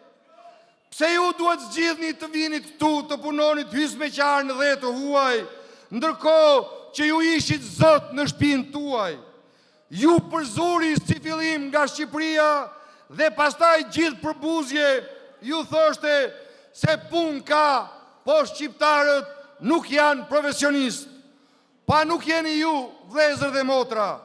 Pse ju duhet zgjidhni të vinit këtu të punonit hysmeqar në dhe të huaj, ndërkohë që ju ishit zot në shtëpinë tuaj? Ju përzuri si fillim nga Shqipëria dhe pastaj gjithë përbuzje ju thoshte se pun ka, po shqiptarët nuk janë profesionistë. Pa nuk jeni ju, vëllezër dhe motra,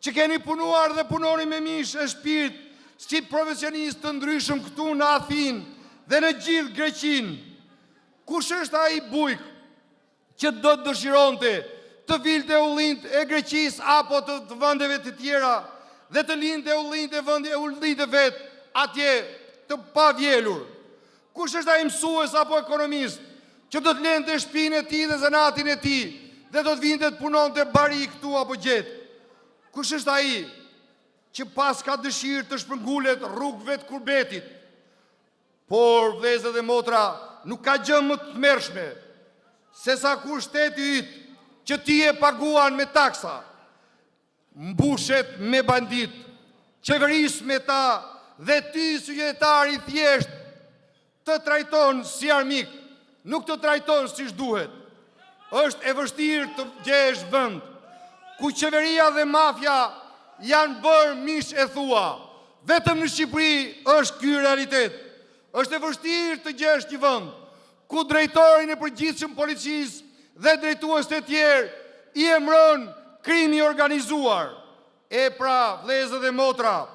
që keni punuar dhe punoni me mish e shpirt si profesionistë të ndryshëm këtu në Athinë dhe në gjithë Greqinë. Kush është ai bujk që do të dëshironte të vilte ullinjt e Greqisë apo të vendeve të tjera dhe të linte ullinjt e vet atje të pavjelur? Kush është ai mësues apo ekonomist që do të lente shtëpinë e tij dhe zanatin e tij dhe do të vinte të punonte bari këtu apo gjetë? Kush është ai që pas ka dëshirë të shpërngulet rrugëve të kurbetit? Por, vëllezër dhe motra, nuk ka gjë më të tmerrshme se sa kur shteti yt që ti e paguan me taksa mbushet me bandit, qeveris me ta dhe ty si qytetar i thjesht të trajton si armik, nuk të trajton si duhet. Është e vështirë të gjesh vend ku qeveria dhe mafia janë bërë mish e thua. Vetëm në Shqipëri është ky realitet. Është e vështirë të gjesh një vend ku drejtorin e përgjithshëm policisë dhe drejtuesit e tjerë i emëron krimi organizuar. E pra, vëllezër dhe motra,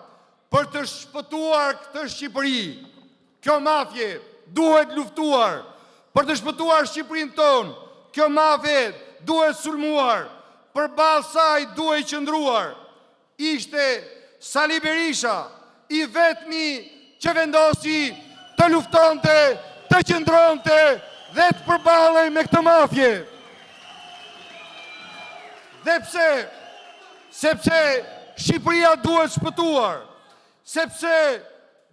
për të shpëtuar këtë Shqipëri, kjo mafje duhet luftuar. Për të shpëtuar Shqipërinë tonë, kjo mafje duhet sulmuar. Përballë saj duhet qëndruar. Ishte Sali Berisha i vetmi që vendosi të luftonte, të qëndronte dhe të përballej me këtë mafje. Dhe pse? Sepse Shqipëria duhet shpëtuar, sepse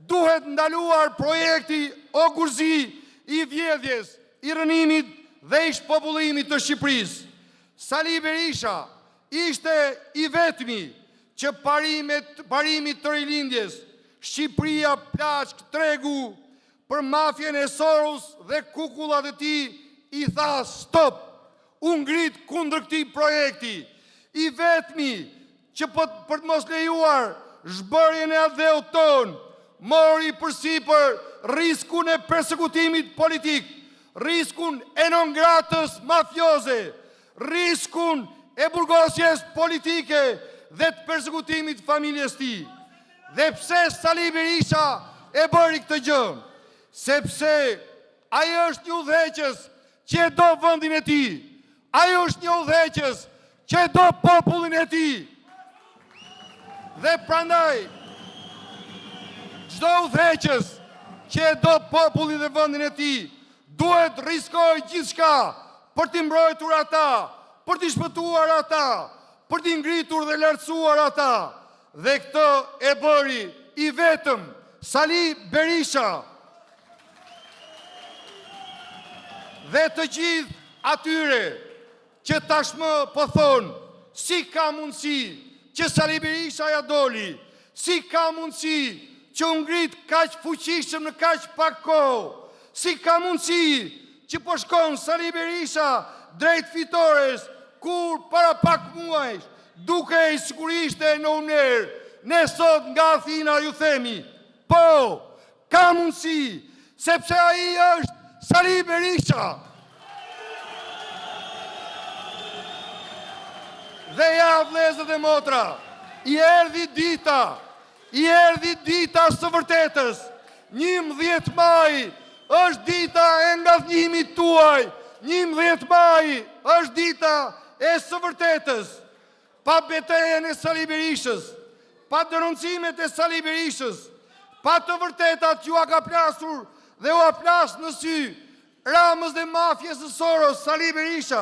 duhet ndaluar projekti o gurzi i vjedhjes, i rënimit dhe i shpopullimit të Shqipërisë. Sali Berisha ishte i vetmi që parimit të rilindjes, Shqipëria plaçk tregu për mafjen e Soros dhe kukullat e tij i tha stop, u ngrit kundër këtij projekti. I vetmi që për të mos lejuar zhbërjen e adheut ton, mori përsipër riskun e persekutimit politik, riskun e non-gratës mafioze, riskun e burgosjes politike dhe të persekutimit familjes tij. Dhe pse Sali Berisha e bëri këtë gjë? Sepse ai është një udhëheqës që e do vendin e tij. Ai është një udhëheqës që e do popullin e tij. Dhe prandaj çdo udhëheqës që e do popullin dhe vendin e tij duhet riskojë gjithçka për t'i mbrojtur ata, për t'i shpëtuar ata, për t'i ngritur dhe lartësuar ata. Dhe këtë e bëri i vetëm Sali Berisha. Dhe të gjithë atyre që tashmë po thonë, si ka mundësi që Sali Berisha ja doli, si ka mundësi që u ngrit kaq fuqishëm në kaq pak kohë, si ka mundësi që po shkon Sali Berisha drejt fitores, kur para pak muajsh, duke i sigurisht e në uner, ne sot nga Athina ju themi, po, ka mundësi, sepse ai është Sali Berisha. Dhe ja, vëllezër dhe motra, i erdhi dita së vërtetës, 11 maj është dita e ngadhnimit tuaj. 11 maj është dita e së vërtetës. Pa betejën e Sali Berishës, pa denoncimet e Sali Berishës, pa të vërtetat ju a ka plasur dhe u a plas në sy Ramës dhe mafjes së Soros, Sali Berisha,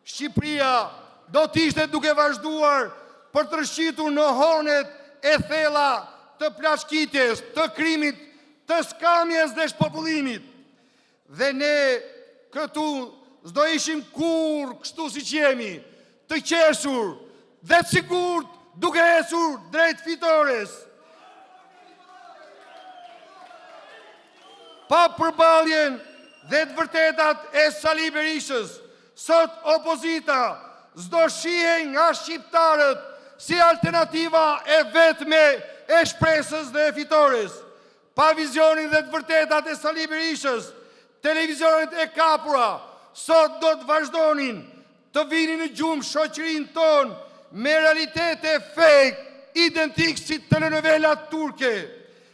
Shqipëria do t'ishte duke vazhduar për të rëshqitur në honet e thella të plashkitjes, të krimit, të skamjes dhe shpopullimit. Dhe ne këtu s'do ishim kur kështu si që jemi, të qeshur dhe të sigurt duke ecur drejt fitores. Pa përballjen dhe të vërtetat e Sali Berishës, sot opozita s'do shihen nga shqiptarët si alternativa e vetme e shpresës dhe e fitores. Pa vizionin dhe të vërtetat e Sali Berishës, televizionet e kapura sot do të vazhdonin të vinin në gjumë shoqërinë tonë me realitete fake, identik si telenovelat turke,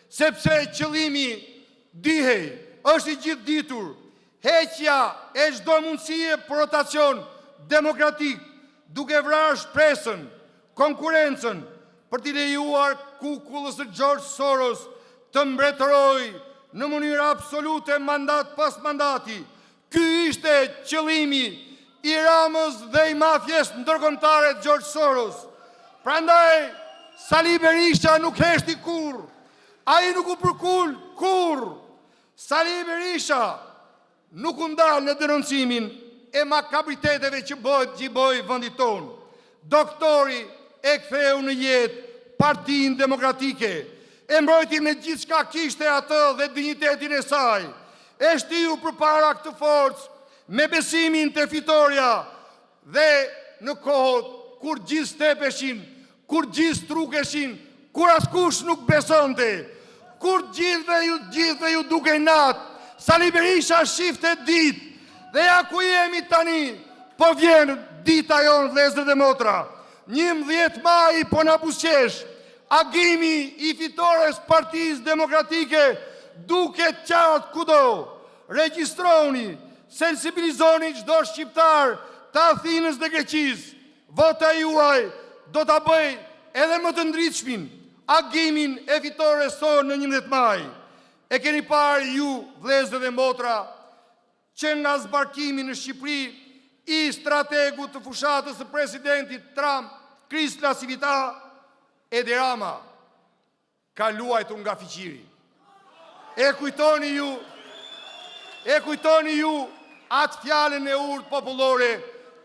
sepse qëllimi dihej, është i gjithë ditur, heqja e çdo mundësie për rotacion demokratik, duke vrarë shpresën, konkurencën, për t'i lejuar kukullës së George Soros të mbretëroj në mënyrë absolute mandat pas mandati. Ky ishte qëllimi i Ramës dhe i mafjes ndërkombëtare të George Soros. Prandaj, Sali Berisha nuk heshti kur, ai nuk u përkul kur. Sali Berisha nuk u ndal në denoncimin e makabriteteve që bëj vendit tonë. Doktori e ktheu në jetë Partinë Demokratike, e mbrojti me gjithë shka kishte atë dhe dignitetin e saj, e shtiu përpara këtë forcë me besimin të fitoria dhe në kohët kur gjithë stepeshin, kur gjithë strukeshin, kur askush nuk besonte, kur gjithë ju duke natë, Sali Berisha shifte ditë, dhe ja ku jemi tani, po vjen dita jonë vëllezër dhe motra. 11 maj po na buzëqesh, agimi i fitores Partisë Demokratike duke qartë kudo. Regjistroni, sensibilizoni çdo shqiptar të Athinës dhe Greqisë. Vota juaj do ta bëj edhe më të ndritshmin agimin e fitores sonë në 11 maj. E keni parë ju, vëllezër dhe motra, që nga zbarkimi në Shqipëri i strategu të fushatës të presidentit Trump, Kristla Sivita, Edi Rama, ka luajtur nga fiqiri. E kujtoni ju atë fjalën e urtë popullore,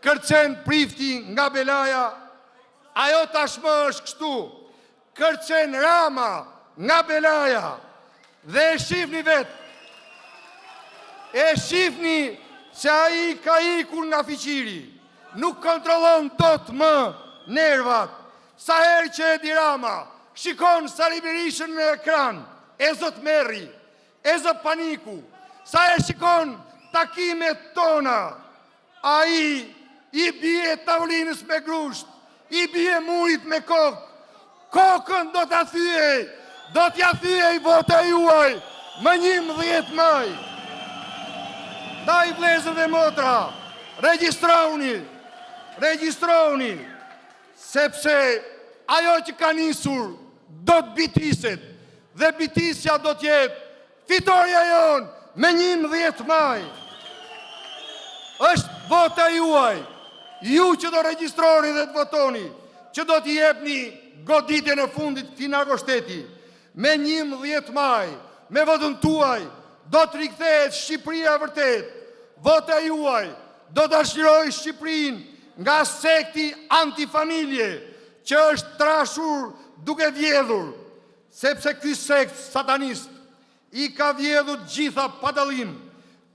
kërcen prifti nga belaja, ajo tashmë është kështu, kërcen Rama nga belaja, dhe e shifni vetë, e shifni se ai ka ikur nga fiqiri, nuk kontrollon dot më nervat. Sa herë që Edi Rama shikon Sali Berishën në ekran, e zot merri, e zot paniku. Sa herë shikon takimet tona, ai i bie tavolinës me grusht, i bie murit me kokë. Kokën do t'ja thyej, do t'ja thyej vota juaj më 11 maj. Ndaj vëllezër dhe motra, regjistroni, sepse ajo që ka nisur do të bitiset, dhe bitisja do t'jetë fitoria jonë me 11 maj. Është vota juaj, ju që do regjistroni dhe të votoni, që do t'i jepni goditje në fundit këtij narkoshteti. Me 11 maj, me votën tuaj, do të rikthehet Shqipëria vërtet. Vota juaj do të shiroj Shqipërinë nga sekti antifamilje që është trashur duke vjedhur, sepse ky sekt satanist i ka vjedhur gjitha pa dallim,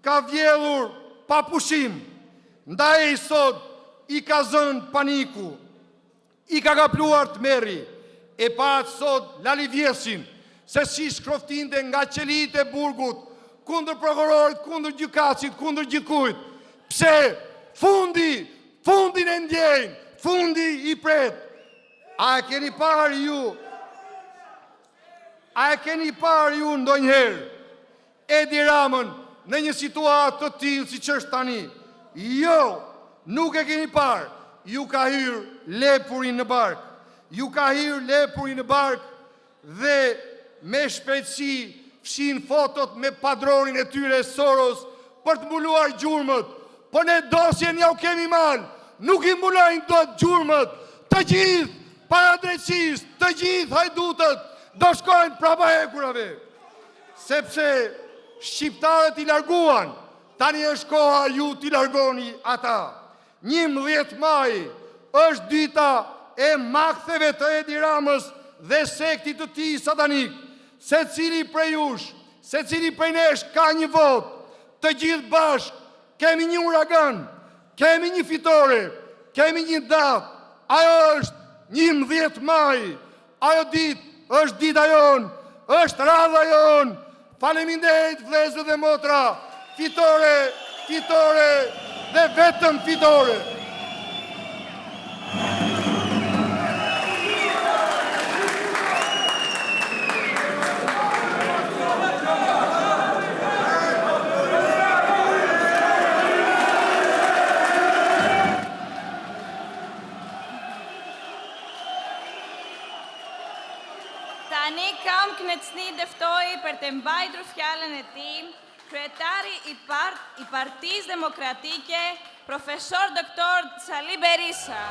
ka vjedhur pa pushim, ndaj sot i ka zënë paniku, i ka kapluar të merri, e parat sot lalivjesin se si shkroftinte nga qelitë e burgut, kundër prokurorit, kundër gjykatësit, kundër gjithkujt. Pse? Fundin e ndjejnë, fundi i pret. A e keni parë ju A e keni parë ju ndonjëherë Edi Ramën në një situatë të tillë siç është tani? Jo, nuk e keni parë. Ju ka hyrë lepurin në bark. Ju ka hyrë lepurin në bark dhe me shpejtësi fshin fotot me padronin e tyre Soros për të mbuluar gjurmët. Po ne dosjen ja u kemi mal. Nuk i mbulojnë dot gjurmët. Të gjithë para drejtësisë, të gjithë hajdutët do shkojnë prapa hekurave. Sepse shqiptarët i larguan, tani është koha ju t'i largoni ata. 11 maj është dita e maktheve të Edi Ramës dhe sektit të tij satanik. Se cili prej jush, se cili prej nesh ka një vot, të gjithë bashk, kemi një uragan, kemi një fitore, kemi një datë, ajo është 11 maj, ajo ditë është dita jonë, është radha jonë. Faleminderit vëllezër dhe motra, fitore, fitore dhe vetëm fitore. Tani kam knecni dëftoj për të mbajtur fjalën e tij, kryetari i Partisë Demokratike, profesor doktor Sali Berisha.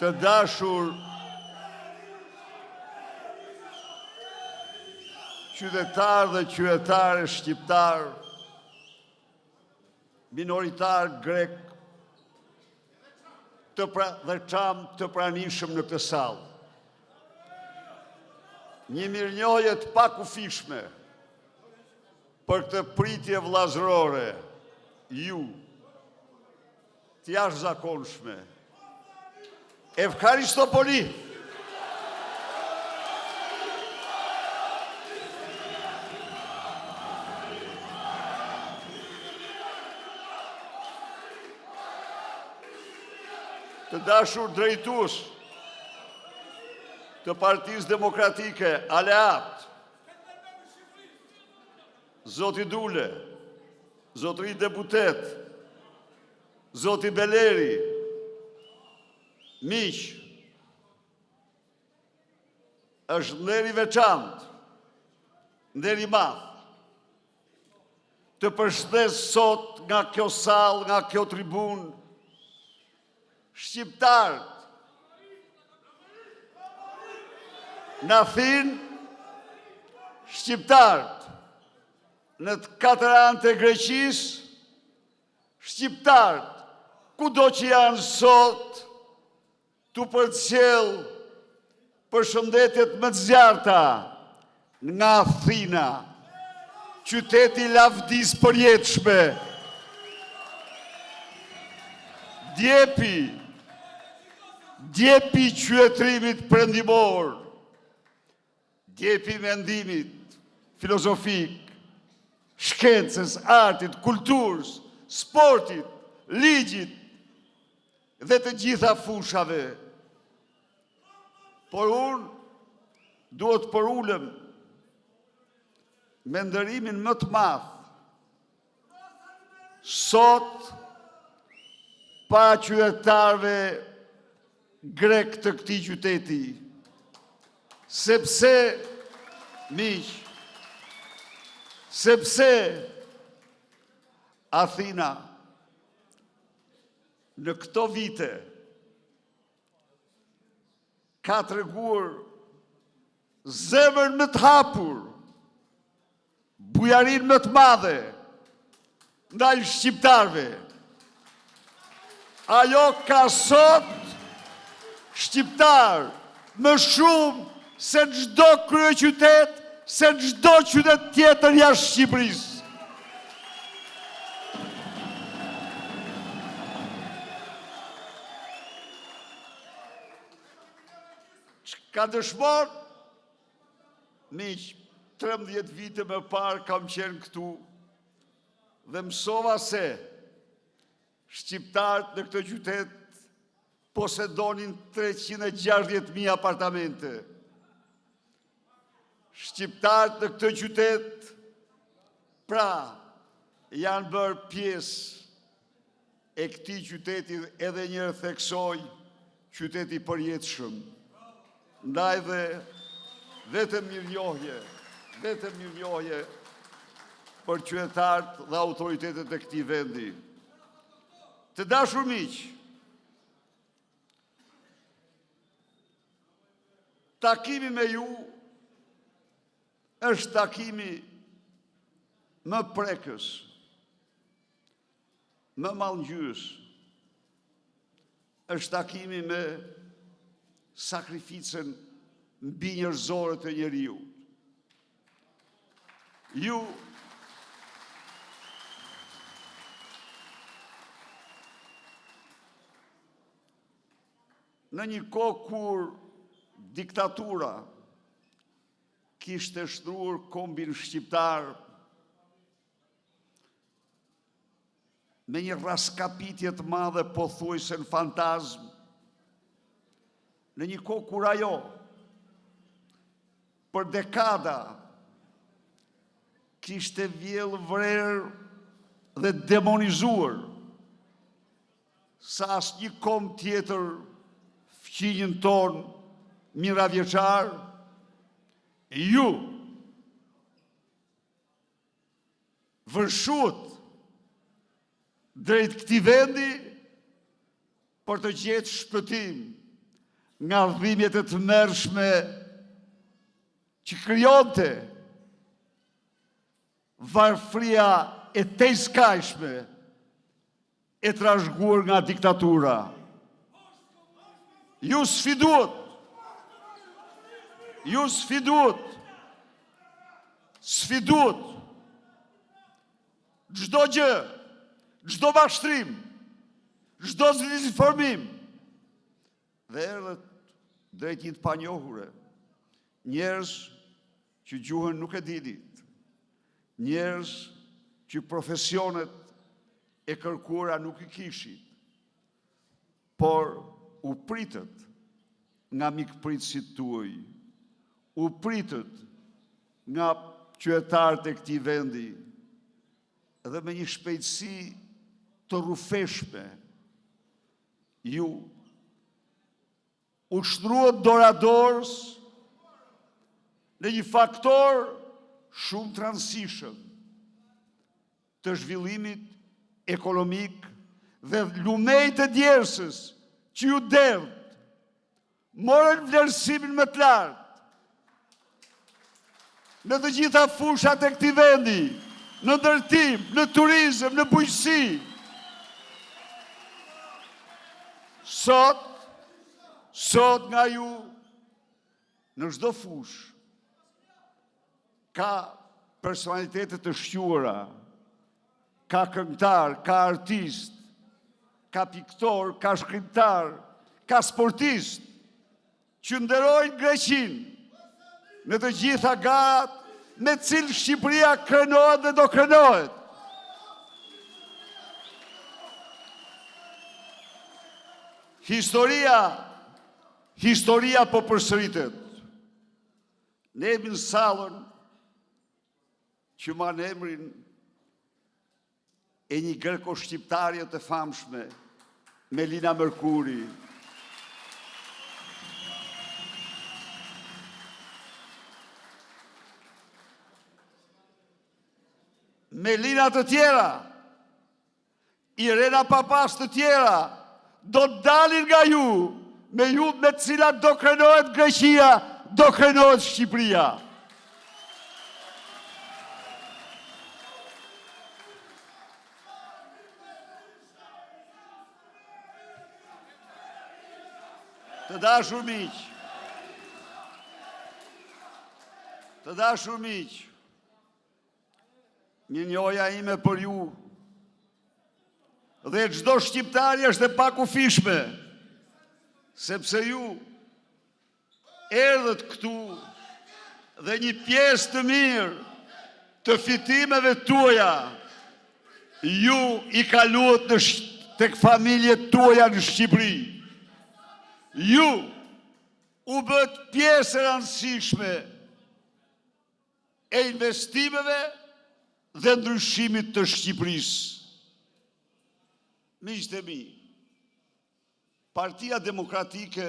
Të dashur qytetar dhe qytetare shqiptar, minoritar grek, dhe çam të pranishëm në këtë sallë. Një mirënjohje të pakufishme për këtë pritje vllazërore, ju, të jashtëzakonshme. Evkaristopoli. Të dashur drejtues të Partisë Demokratike, aleat, zoti Dule, zotëri deputet, zoti Beleri, miq, është nder i veçantë, nder i madh, të përshëndes sot nga kjo sallë, nga kjo tribunë, shqiptarët në Athinë, shqiptarët në të katër anë të Greqisë, shqiptarët kudo që janë sot, tu përcjell përshëndetjet më të zjarta nga Athina, qyteti i lavdisë përjetshme. Djepi qytetërimit perëndimor, djepi mendimit filozofik, shkencës, artit, kulturës, sportit, ligjit dhe të gjitha fushave. Por unë duhet përulem me ndërimin më të madh. Sot pa qytetarëve grek të këtij qyteti, sepse Athina në këto vite ka treguar zemër më të hapur, bujarin më të madhe ndaj shqiptarëve. Ajo ka sot shqiptar më shumë se çdo kryeqytet, se çdo qytet tjetër jashtë Shqipërisë. Ka dëshmor, miq, 13 vite më parë kam qenë këtu dhe mësova se shqiptarët në këtë qytet posedonin 360.000 apartamente. Shqiptarët në këtë qytet, pra, janë bërë pjesë e këtij qyteti, edhe njërë theksoj, qyteti përjetshëm. Ndaj dhe vetëm mirënjohje për qytetarët dhe autoritetet e këtij vendi. Të dashur miq, takimi me ju është takimi më prekës, më mallngjyes, është takimi me sakrificën mbi njerëzore të njeriu. Ju në një kohë kur diktatura kishte shtruar kombin shqiptar me një raskapitje të madhe pothuajse në fantazm, në një kohë kur ajo për dekada kishte vjellë vrerë dhe demonizuar sa asnjë kom tjetër fqinjën tonë miravjeçar, ju vërshut drejt këtij vendi për të gjetur shpëtim nga dhimbjet e tmerrshme që krijonte varfëria e tejskajshme e trashëguar nga diktatura. Ju sfiduat çdo gjë, çdo mashtrim, çdo dezinformim dhe erdhët drejt një të panjohure, njerëz që gjuhën nuk e dinin, njerëz që profesionet e kërkuara nuk i kishin, por u pritët nga mikpritësit tuaj, u pritët nga qytetarët e këtij vendi, dhe me një shpejtësi të rrufeshme, ju ushtruat doradorës në një faktor shumë të rëndësishëm të zhvillimit ekonomik dhe lumejt e djersës që ju derdhët, morën vlerësimin më të lartë në të gjitha fushat e këtij vendi, në ndërtim, në turizëm, në bujqësi. Sot nga ju në çdo fush ka personalitetet të shquara, ka këngëtar, ka artist, ka piktor, ka shkrimtar, ka sportist që nderojnë Greqinë në të gjitha garat me cilë Shqipëria krenohet dhe do krenohet. Historia po përsëritet. Ne jemi në sallën që marrë emrin e një greko-shqiptarje të famshme, Melina Mërkuri, Melina të tjera, Irena Papas të tjera, do të dalin nga ju, me të cilat do krenohet Greqia, do krenohet Shqipëria. Të dashur miq, mirënjohja ime për ju, dhe çdo shqiptari është e pakufishme, sepse ju erdhët këtu dhe një pjesë të mirë të fitimeve tuaja, ju i kaluat tek familjet tuaja në Shqipëri. Ju u bët pjesë e rëndësishme e investimeve dhe ndryshimit të Shqipërisë. Miqtë e mi, Partia Demokratike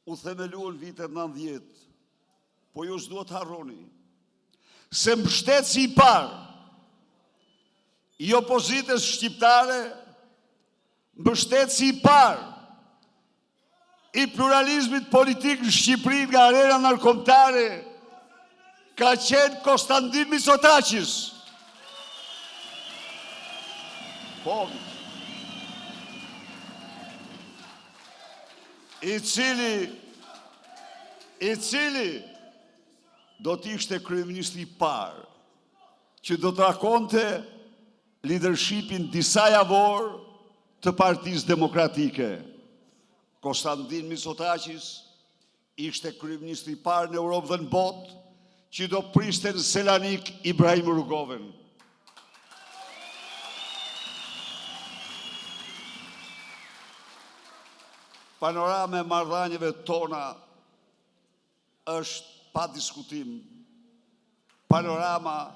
u themelua në vitet 90, po ju s'duhet harroni se mbështetësi i parë i opozitës shqiptare, mbështetësi i parë i pluralizmit politik në Shqipëri nga arena ndërkombëtare ka qenë Konstantin Mitsotakis. I cili do t'ishte kryeministri i parë që do të rakonte leadershipin disa javor të Partisë Demokratike. Konstantin Mitsotakis ishte kryeministri i parë në Europë dhe në botë që do priste në Selanik Ibrahim Rugoven. Panorama e marrëdhënieve tona është pa diskutim panorama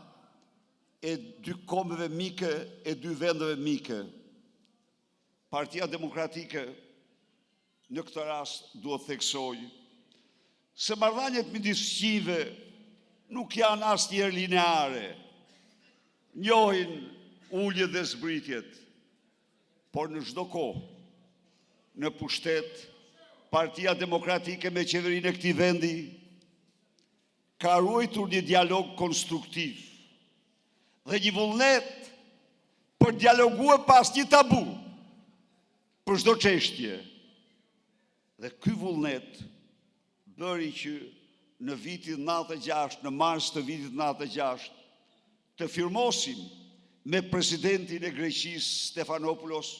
e dy kombeve mike e dy vendeve mike. Partia Demokratike në këtë rast duhet theksoj se marrëdhëniet midis shqive nuk janë asnjëherë lineare. Njohin uljet dhe zbritjet, por në çdo kohë në pushtet, Partia Demokratike me qeverinë e këtij vendi ka ruajtur një dialog konstruktiv dhe një vullnet për dialoguar pas një tabu për çdo çështje. Dhe ky vullnet bëri që në vitin 96, në mars të vitit 96, të firmosim me presidentin e Greqisë Stefanopoulos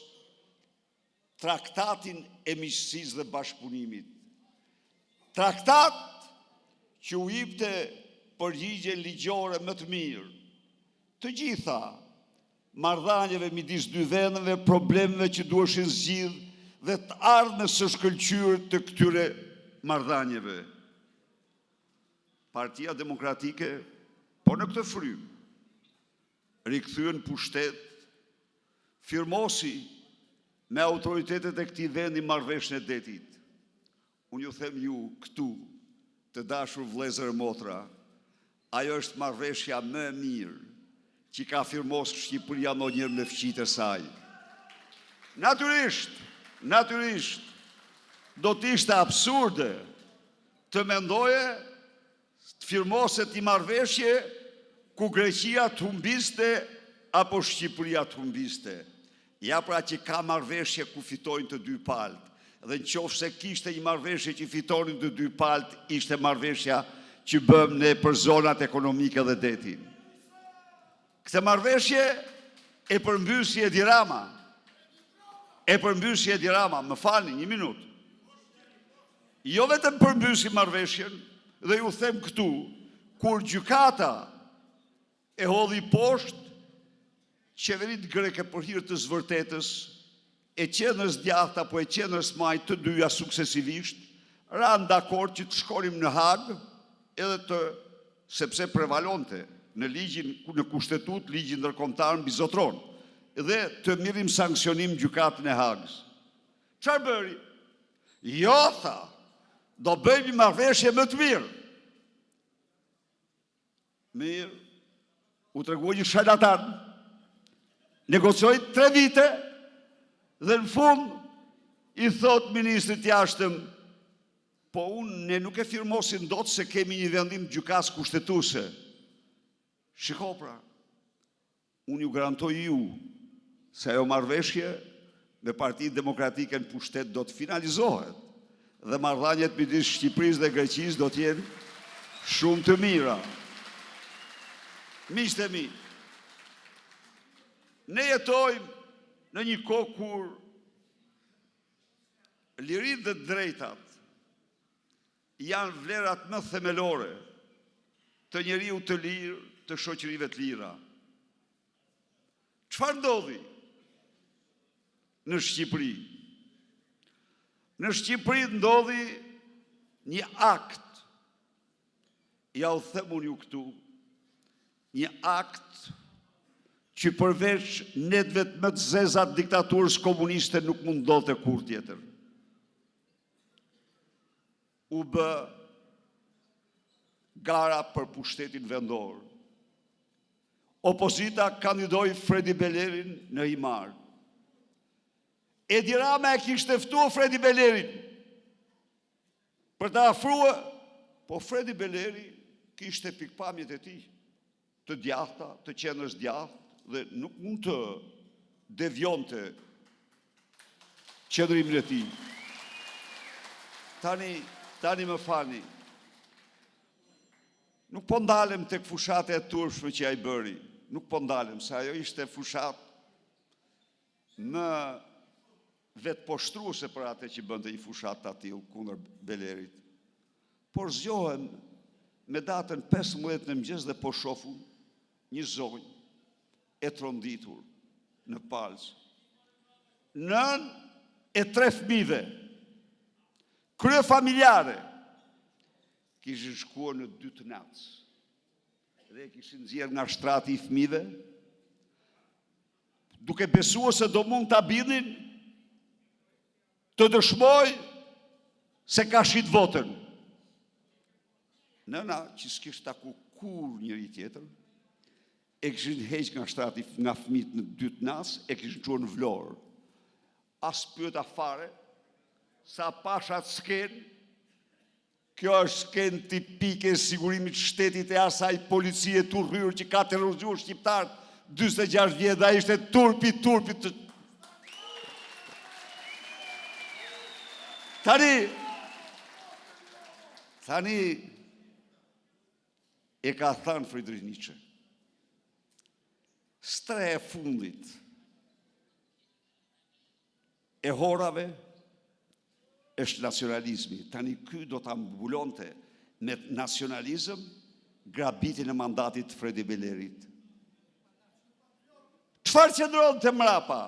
traktatin e miqësisë dhe bashkëpunimit. Traktat që u jepte përgjigje ligjore më të mirë të gjitha marrëdhënieve midis dy vendeve, problemeve që duheshin zgjidhur dhe të ardhmës së shkëlqyer të këtyre marrëdhënieve. Partia Demokratike, po në këtë frym, rikthyen pushtet, firmosi me autoritetet e këtij vendi marrëveshjen e detit. Unë ju them ju këtu, të dashur vëllezër e motra, ajo është marrëveshja më e mirë që ka firmosur Shqipëria ndonjëherë me fqitë e saj. Natyrisht, do të ishte absurde të mendoje të firmoset një marrëveshje ku Greqia të humbiste apo Shqipëria të humbiste. Ja pra që ka marrëveshje ku fitojnë të dy palët. Dhe në qoftë se kishte një marrëveshje që fitonin të dy palët, ishte marrëveshja që bëm ne për zonat ekonomike dhe detin. Këtë marrëveshje e përmbysi Edi Rama. Më falni, një minutë. Jo vetëm përmbysi marrëveshjen, dhe ju them këtu, kur gjykata e hodhi poshtë qeverit greke për hir të zvërtetës, e qenës djathtë apo e qenës majtë të dyja suksesivisht, ranë dakord që të shkonim në Hagë, edhe sepse prevalonte në ligjin, në kushtetut, ligjin ndërkombëtar mbi zotron. dhe të mirim sankcionim gjykatën e Hagës. Çfarë bëri? Jo, tha, do bëjmë marrëveshje më të mirë. Mirë, u tregua një sharlatan, negocioi 3 vite dhe në fund i thot ministrit jashtëm, po ne nuk e firmosin dot se kemi një vendim gjykatës kushtetuese. Shiko pra, unë ju garantoj ju se ajo marrëveshje me Partinë Demokratike në pushtet do të finalizohet dhe marrëdhëniet midis Shqipërisë dhe Greqisë do të jenë shumë të mira. Miqtë e mi, ne jetojmë në një kohë kur lirinë dhe drejtat janë vlerat më themelore të njeriu të lirë, të shoqërive të lira. Çfarë ndodhi në Shqipëri? Në Shqipëri ndodhi një akt, ja u them unë ju këtu, një akt që përveç netëve më të zeza të diktaturës komuniste nuk mund ndodhte kur tjetër. U bë gara për pushtetin vendor. Opozita kandidoi Fredi Belerin në Himar. Edi Rama e kishte ftuar Fredi Belerin për ta afruar, po Fredi Beleri kishte pikpamjet e tij, të djathta, të qenës djathtë, dhe nuk mund të devionte qëndrimin e tij. Tani më falni. Nuk po ndalem tek fushata e turpshme që ai bëri. Nuk po ndalem, se ajo ishte fushat më vetë poshtruese për atë që bënte një fushat të atill kundër Belerit. Por zgjohem me datën 15 në mëngjes dhe po shofu një zonjë e tronditur në palc. Nën e 3 fëmijëve, krye familjare, kishin shkuar në 2 të natës dhe kishin nxjerrë nga shtrati i fëmijëve, duke besuar se do mund ta bindin të dëshmoj se ka shit votën. Nëna, që s'kishte taku kur njëri tjetër, e kishin heq nga shtrati nga fëmijët në 2 të natës, e kishin çuar në Vlorë. As pyeta fare, sa pashat skenë, kjo është skenë tipike sigurimit shtetit e asaj policie të rryrë që ka terrorizuar shqiptarët 46 vjetë dhe ishte turpi të... Tani e ka thënë Friedrich Nietzsche, stre e fundit e horave është nacionalizmi. Tani ky do ta mbulonte me nacionalizëm grabitin e mandatit Fredi Belerit. Çfarë qëndron të mrapa?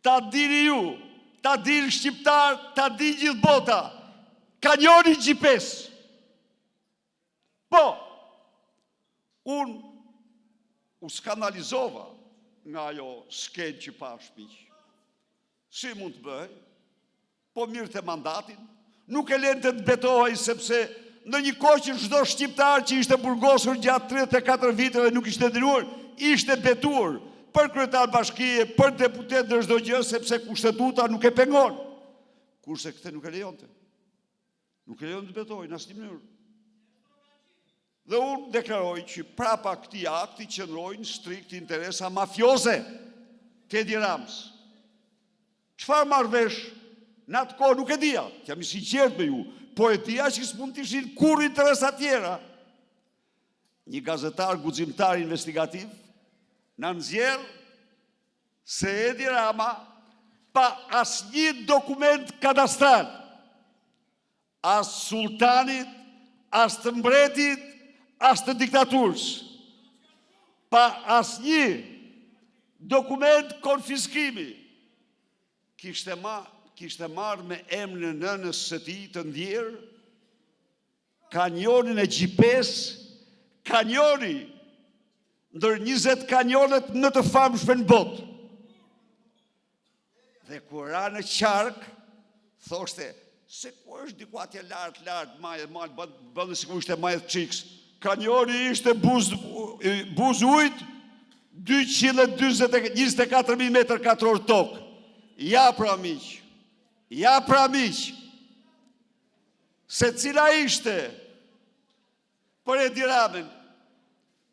Ta dini ju, ta dini shqiptar, ta dini gjithë bota. Kanjoni GPS. Po, unë u skandalizova nga ajo skenë që pash miq. Si mund të bëj? Po mirë të mandatin, nuk e lente të betohej sepse në një kohë që çdo shqiptar që ishte burgosur gjatë 34 viteve nuk ishte dënuar, ishte betuar për kryetar bashkie, për deputet dhe çdo gjë, sepse kushtetuta nuk e pengon. Kurse këtë nuk e lejonte. Nuk e lejonte të betohej në asnjë mënyrë. Dhe unë deklaroj që prapa këtij akti qëndrojnë strikt interesa mafioze të Edi Ramës. Çfarë marrëvesh? Në atë kohë nuk e dija, jam i sinqert me ju, po e dija që s'mund të ishin kurrë interesa tjera. Një gazetar guximtar investigativ na nxjerr se Edi Rama pa asnjë dokument kadastral, as sultanit, as të mbretit, as të diktaturës, pa asnjë dokument konfiskimi, kishte marrë me emrin e nënës së tij të ndjerë kanjonin e GPS, kanjoni ndër 20 kanionet më të famshme në botë. Dhe kur ra në qark, thoshte, se ku është diku atje lartë, bëndë si ku ishte majet qiks. Kanioni ishte buz ujt, 224.000 metër katror tokë. Ja pra miq, se cila ishte për Edi Ramën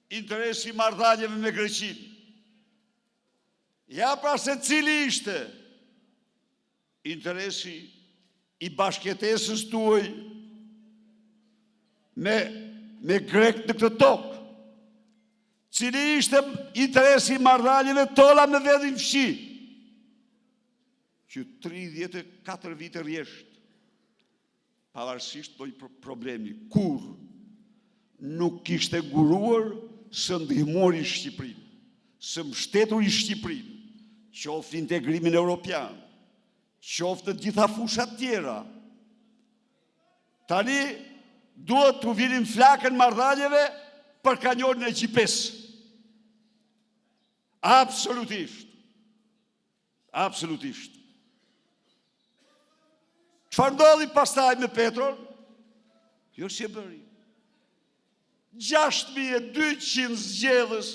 interesi marrëdhënieve me Greqinë. Ja pra se cili ishte interesi i bashkëjetesës tuaj me grek në këtë tokë. Cili ishte interesi i marrëdhënieve tona me vendin fshi, që 34 vite rjesht, pavarësisht të problemi, kur nuk kishte guruar së ndihmori Shqipërinë, së mbështetur i Shqipërinë, qoftë integrimin europian, qoftë të gjitha fushat tjera. Tani duhet të vinim flakën marrëdhënieve për kanionin e Gjipes. Absolutisht. Çfarë ndodhi pastaj me Petron? Jo si e bëri. 6.200 zgjedhës,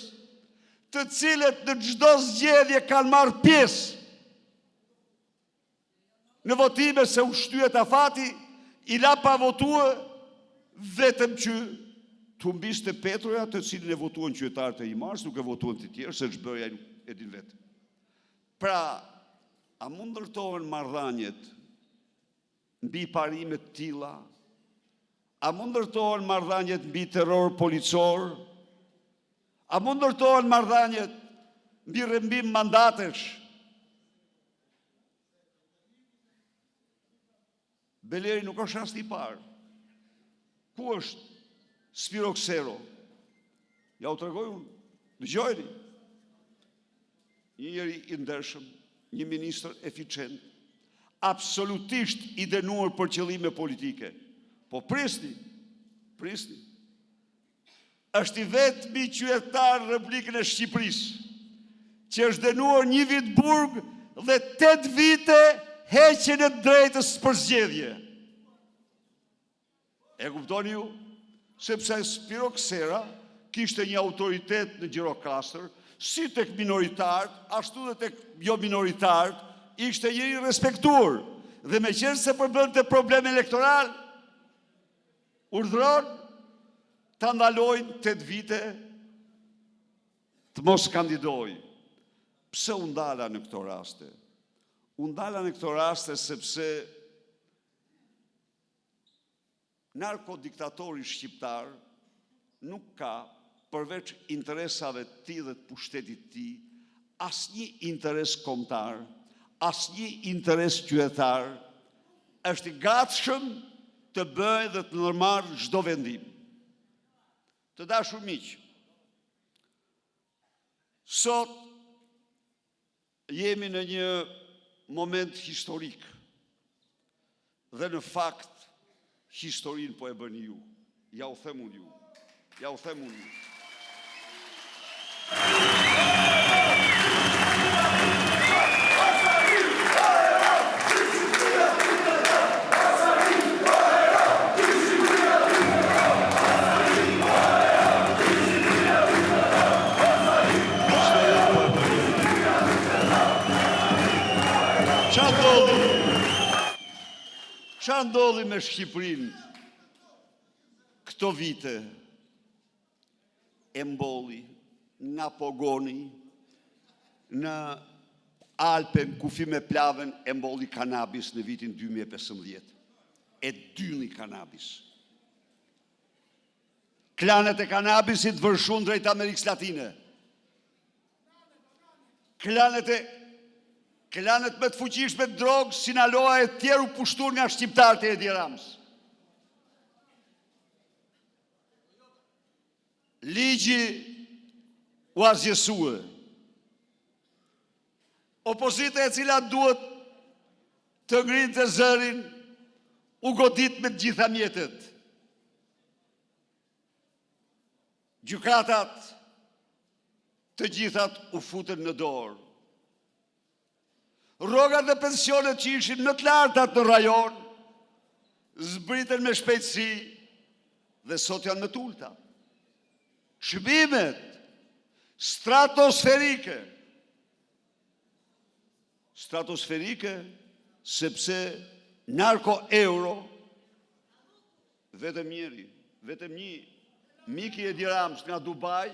të cilët në çdo zgjedhje kanë marrë pjesë në votime se u shtyhet afati, i la pa votue vetëm që të mbiste Petroja, të cilin e votuan qytetarët e Imars, nuk e votuan të tjerë, se ç'bërja e din vetë. Pra, a mund ndërtohen marrëdhëniet mbi parime të tilla? A mund ndërtohen marrëdhëniet mbi terror policor? A mund ndërtohen marrëdhëniet mbi rrëmbim mandatesh? Beleri nuk është rasti i parë. Ku është Spiro Ksero? Ja u tregoj unë, dëgjojeni. Një njeri i ndershëm, një ministër eficient, absolutisht i dënuar për qëllime politike. Po prisni. Është i vetmi qytetar në Republikën e Shqipërisë që është dënuar 1 vit burg dhe 8 vite heqjen e drejtës për zgjedhje. E kuptoni ju? Sepse Spiro Ksera kishte një autoritet në Gjirokastër, si tek minoritarët, ashtu dhe tek jo minoritarët, ishte njëri respektuar. Dhe me qenë se përbënte problem elektoral, urdhëron ta ndalojnë 8 vite të mos kandidojë. Pse u ndala në këto raste? U ndala në këto raste sepse narkodiktatori shqiptar nuk ka, përveç interesave të tij dhe të pushtetit të tij, asnjë interes kombëtar, asnjë interes qytetar, është i gatshëm të bëjë dhe të ndërmarrë çdo vendim. Të dashur miq, sot jemi në një moment historik dhe në fakt historinë po e bëni ju. Ja u them unë ju. Qa ndodhi me Shqipërinë këto vite? E mbolli nga pogoni në Alpen, kufi me plavën, e mbolli kanabis në vitin 2015. E dyni kanabis. Klanet e kanabisit vërshun drejt Amerikës Latine. Klanet me të fuqishme të drogë, Sinaloa e tjeru pushtur nga shqiptarët e Edi Ramës. Ligji u azjesue. Opozita e cila duhet të ngrinë të zërin, u godit me të gjitha mjetet. Gjykatat të gjithat u futën në dorë. Rrogat dhe pensionet që ishin më të lartat në rajon, zbritën me shpejtësi dhe sot janë më të ulta. Çmimet stratosferike sepse narko euro vetëm një Miki Edi Rams nga Dubai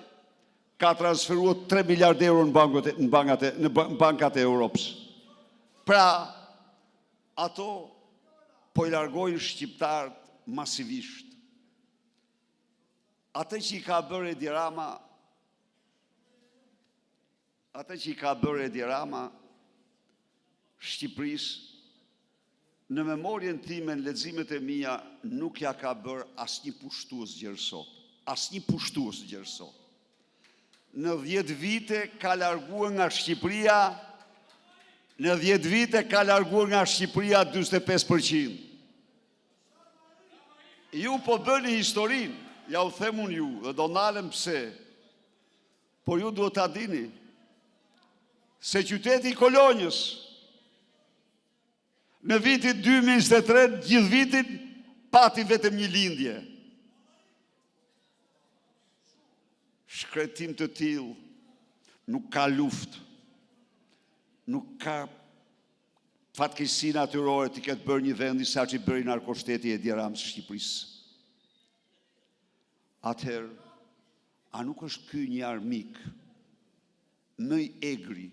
ka transferuar 3 miliard euro në bankat e Europës. Pra, ato po i largojnë shqiptarët masivisht. Atë që i ka bërë Edi Rama Shqipërisë, në memorien time, në leximet e mia, nuk ja ka bërë asnjë pushtues gjerësot. Në 10 vite ka larguar nga Shqipëria, 25%. Ju po bëni historinë, ja u them unë ju, dhe do ndalem pse, por ju duhet ta dini se qyteti i Kolonjës në vitin 2023, gjithë vitin, pati vetëm një lindje. Shkretim të tillë, nuk ka luftë, nuk ka fatkeqësi natyrore të ketë bërë një vendi sa që bëri narkoshteti Edi Rams Shqipërisë. Atëherë, a nuk është ky një armik më i egri,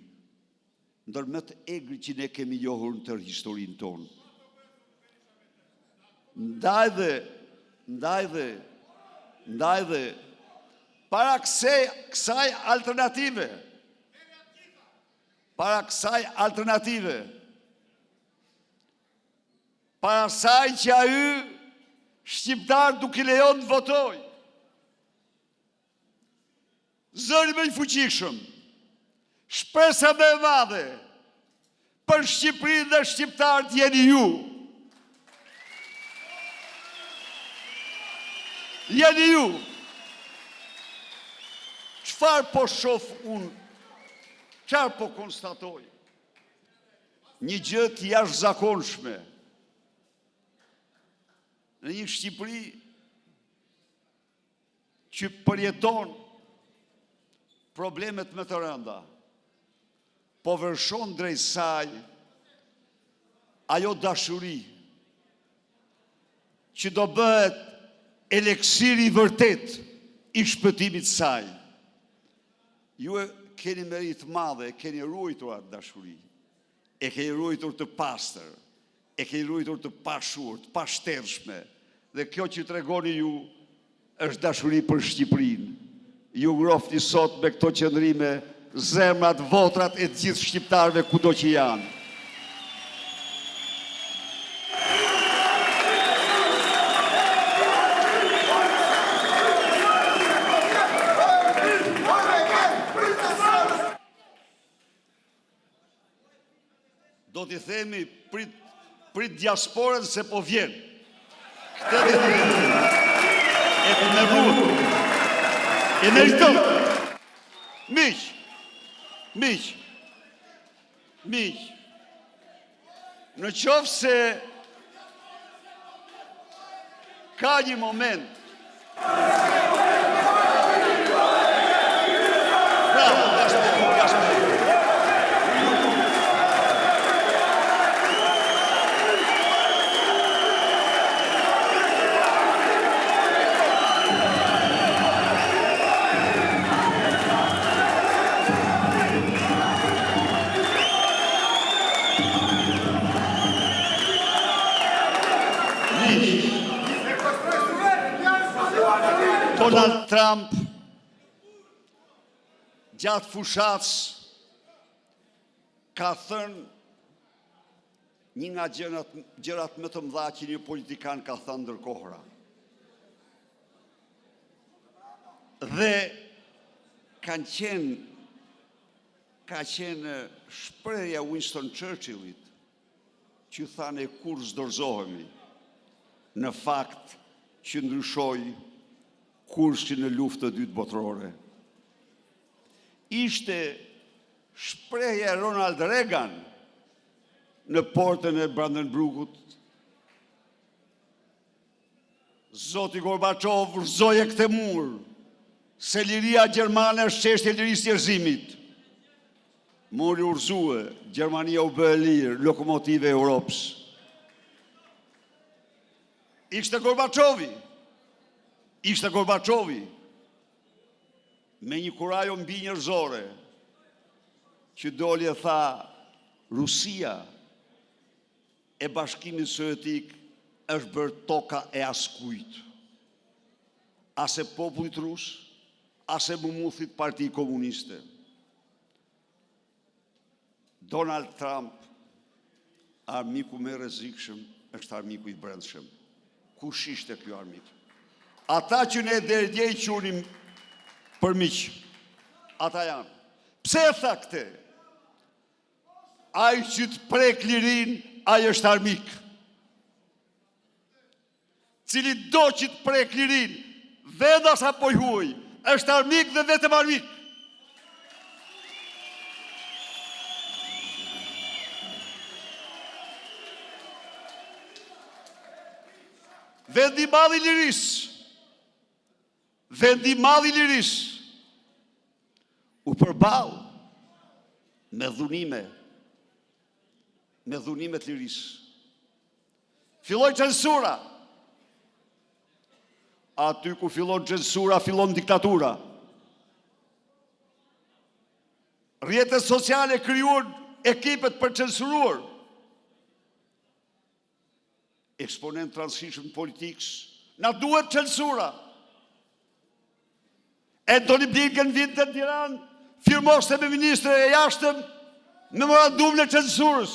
ndër më të egri që ne kemi njohur në tërë historinë tonë? Ndaj dhe para kësaj alternative, para saj që ai shqiptar nuk i lejon të votoj, zëri më i fuqishëm, shpresa më e madhe për Shqipërinë dhe shqiptarët jeni ju. Çfarë po shoh unë? Çfarë po konstatoj? Një gjë të jashtëzakonshme. Në një Shqipëri që përjeton problemet më të rënda, po vërshon drejt saj ajo dashuri që do bëhet eleksiri vërtet i shpëtimit saj. Ju e keni merit madhe, e keni ruajtur atë dashuri, e keni ruajtur të pastër, e keni ruajtur të pashurt, pashtershme, dhe kjo që tregoni ju është dashuri për Shqipërinë. Ju ngrofni sot me këto qëndrime zemrat, votrat e të gjithë shqiptarëve kudo që janë. Do t'i themi prit diasporën se po vjen. Këtë dhe e të me rrugë. E meriton. Miq, në qoftë se ka një moment Donald Trump gjatë fushatës ka thënë një nga gjërat më të mëdha që një politikan ka thënë ndërkohëra. Dhe ka qenë shprehja Winston Churchillit që thane kur zdorzohemi, në fakt që ndryshoi kursi në luftën e dytë botërore. ishte shprehja e Ronald Reagan në portën e Brandenburgut. Zoti Gorbaçov rëzoje këtë mur, se liria Gjermane është çështje e lirisë njerëzimit. Muri urzue, Gjermania u bë e lirë, lokomotive e Europës. Ishte Gorbaçovi, me një kurajo mbi njerëzore, që doli e tha, Rusia e Bashkimit Sovjetik është bërë toka e askujt. Ase popullit rus, ase mumuthit Parti Komuniste. Donald Trump, armiku me rrezikshëm, është armiku i brendshëm. Kush ishte ky armik? Ata që ne deri dje i qunim për miq, ata janë. Pse e tha këtë? Ai që të prek lirin, ai është armik. Cili do që të prek lirin, vendas apo huaj, është armik dhe vetëm armik. Vendi madh i lirisë, u përball me dhunimet lirisë. Filloi censura. Aty ku fillon censura, fillon diktatura. Rrjetet sociale krijuan ekipet për censuruar. Eksponent rëndësishëm politikës, na duhet censura. Antony Blinken vinte në Tiranë, firmoste me ministre e jashtëm memorandum në censurës.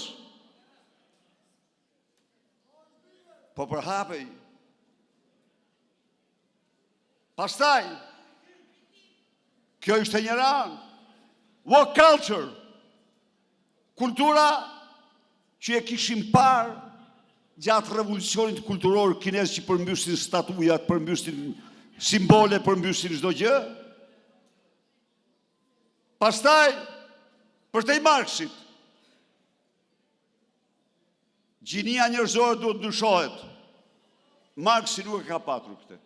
Po përhapej. Pastaj, kjo ishte një ranë. Woke culture, kultura që e kishim parë gjatë revolucionit kulturor kinez që përmbysin statujat, përmbysin simbole, përmbysin çdo gjë. Pastaj, për te i Marksit, gjinia njerëzore duhet ndryshohet. Marksi nuk e ka patur këtë.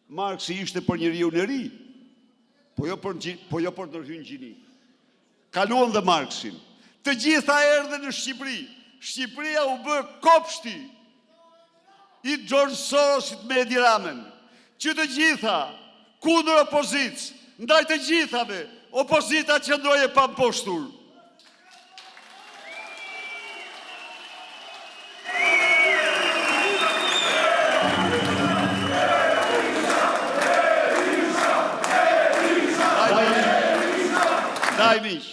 Marksi ishte për njeriu në ri, po jo për ndërhyrjen gjini. Kaluan dhe Marksin. Të gjitha erdhën në Shqipëri. Shqipëria u bë kopshti i George Sorosit me Edi Ramen, që të gjitha kundër opozicës, ndaj të gjithave, opozita qëndroje pa mposhtur. Ndaj miq,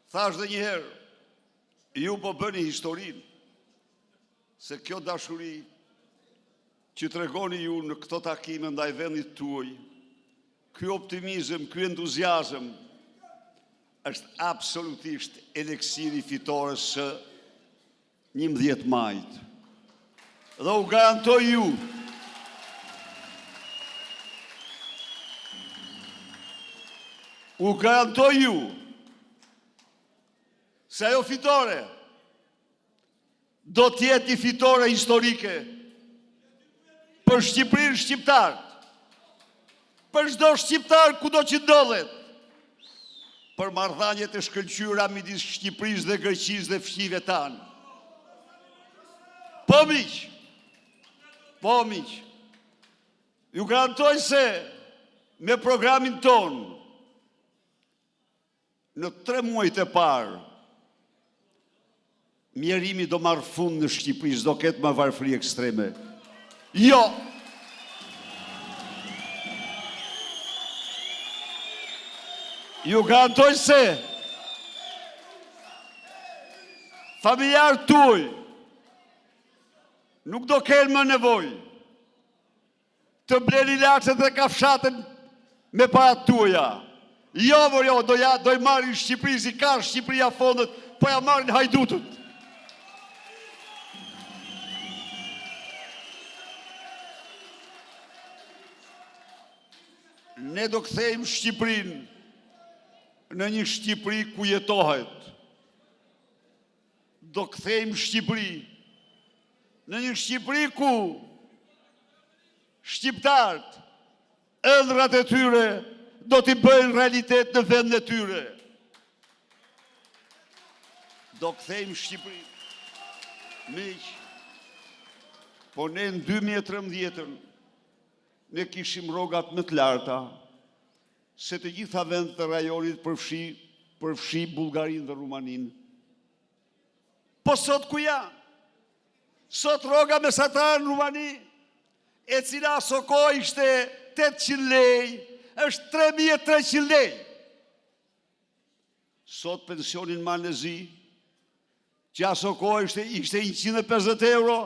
thash dhe njëherë, ju po bëni historinë, se kjo dashuri që tregoni ju në këto takime ndaj vendit tuaj, ky optimizëm, ky entuziazëm, është absolutisht eleksiri fitores së 11 majit. Dhe u garantoj ju, se ajo fitore do t'jeti fitore historike për Shqipërinë shqiptar, për çdo shqiptar kudo që ndodhet, për marrëdhëniet e shkëlqyera midis Shqipërisë dhe Greqisë dhe fëmijëve tanë. Po miq, ju garantoj se me programin ton, në 3 muajt e parë, mjerimi do marrë fund në Shqipëri, s'do ketë më varfëri ekstreme. Jo! Ju garantoj se familjarë tuaj nuk do kenë më nevojë të bleni laçet dhe kafshatën me parat tuaja. Jo, do i marrin Shqipëri, si ka Shqipëria fondet, po ja marrin hajdutët. Ne do kthejmë Shqipërinë në një Shqipëri ku jetohet. Do kthejmë Shqipëri në një Shqipëri ku shqiptarët, ëndrat e tyre do t'i bëjnë realitet në vendin e tyre. Do kthejmë Shqipëri. Miq, po ne në 2013 ne kishim rrogat më të larta se të gjitha vendet të rajonit përfshi Bullgarinë dhe Rumaninë. Po sot ku janë? Sot rroga mesatare në Rumani, e cila aso kohë ishte 800 lej, është 3300 lej. Sot pensionin malezi, që aso kohë ishte 150 euro,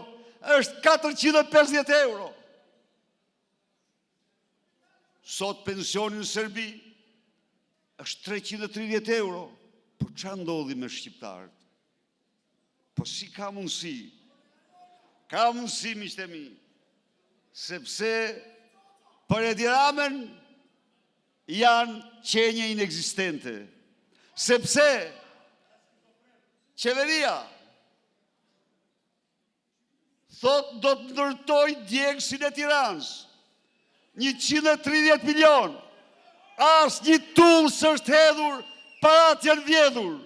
është 450 euro. Sot pensionin në Serbi është 330 euro. Po ç'a ndodhi me shqiptarët? Po si ka mundësi? Ka mundësi, miqtë e mi, sepse për Edi Ramën janë qenje inexistente. Sepse qeveria thot do të ndërtoj djegësin e Tiranës. 130 milion. As një tull s'është hedhur, parat janë vjedhur.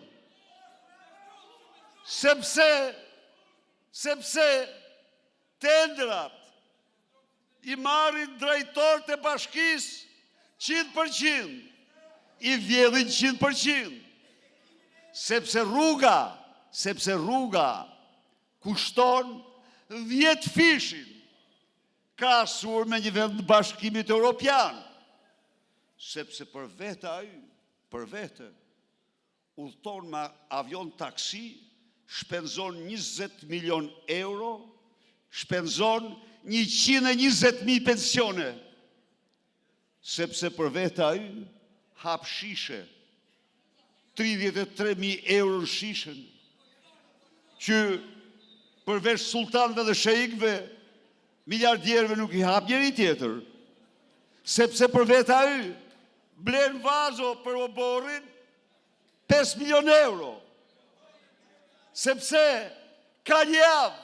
Sepse tendrat i marrin drejtorët e bashkisë 100%, i vjedhin 100%. Sepse rruga kushton 10 fishin, krahasuar me një vend të Bashkimit Evropian. Sepse për vete, udhton me avion taksi, shpenzon 20 milion euro, shpenzon 120.000 pensione. Sepse për vete hap shishe, 33.000 euro në shishen, që përveç sultanëve dhe sheikëve, miljardierëve nuk i hap njëri tjetër. Sepse për vete blen vazo për oborrin 5 milion euro. Sepse ka një javë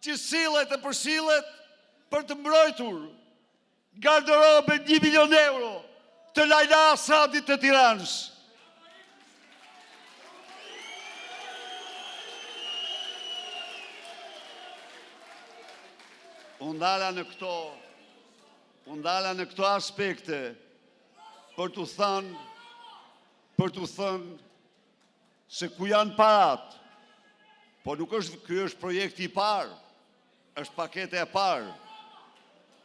që sillet e përsillet për të mbrojtur garderobe 1 milion euro të Lajla Asadit të Tiranës. Undala në këto aspekte për të thënë se ku janë parat. Po nuk është, ky është projekti i parë, është pakete e parë.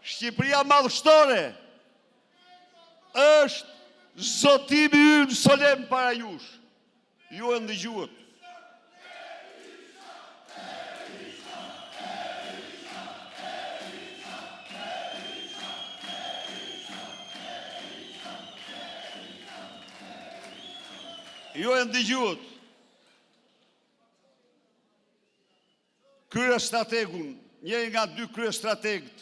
Shqipëria madhështore është zotimi ynë solem para jush. Ju e ndëgjuat. Ju e ndëgjuat. Kryestrategun, njëri nga 2 kryestrategët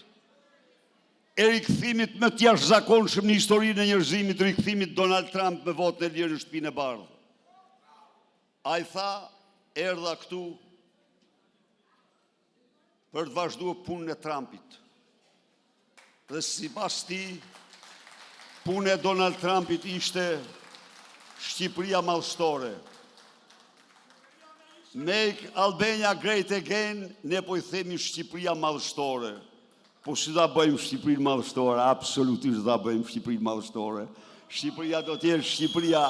e rikthimit më të jashtëzakonshëm në historinë e njerëzimit, rikthimit Donald Trump me votën e lirë në shtëpinë e bardhë. Ai tha, erdha këtu për të vazhduar punën e Trumpit. Dhe sipas tij, puna e Donald Trumpit ishte Shqipëria madhështore. Make Albania great again, ne po i themi Shqipëria madhështore. Po si da bëjmë Shqipërinë madhështore? Absolutisht da bëjmë Shqipërinë madhështore. Shqipëria do t'jetë Shqipëria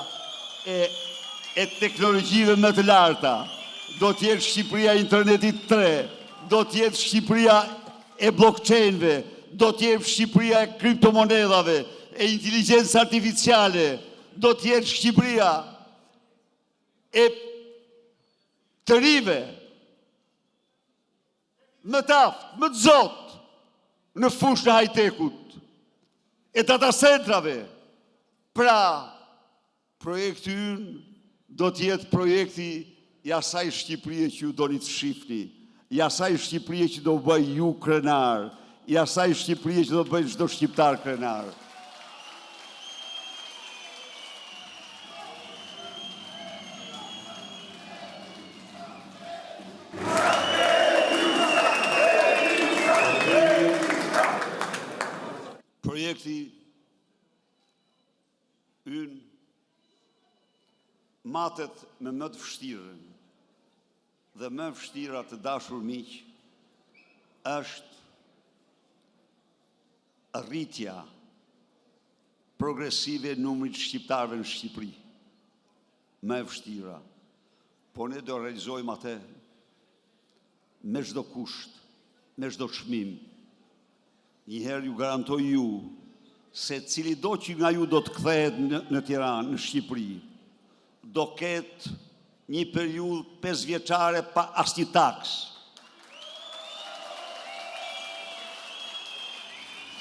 e teknologjive më të larta. Do t'jetë Shqipëria e internetit 3. Do t'jetë Shqipëria e blockchainve. Do t'jetë Shqipëria e kriptomonedhave, e inteligjencës artificiale. Do t'jetë Shqipëria e të rive, më taftë, më të zotë, në fushën e high-techut, e data centrave. Pra, projekti ynë do t'jetë projekti i asaj Shqipërie që ju doni të shifni, i asaj Shqipërie që do bëj ju krenar, i asaj Shqipërie që do bëj çdo shqiptar krenar. projekti ynë matet me më të vështirën dhe më vështira të dashur miq është rritja progresive e numrit shqiptarëve në Shqipëri. Më e vështira. Po ne do realizojmë atë me çdo kusht, me çdo çmim. Njëherë ju garantoj ju se cili do që nga ju do të kthehet në Tiranë, në Shqipëri, do ketë një periudhë 5 vjeçare pa asnjë taks.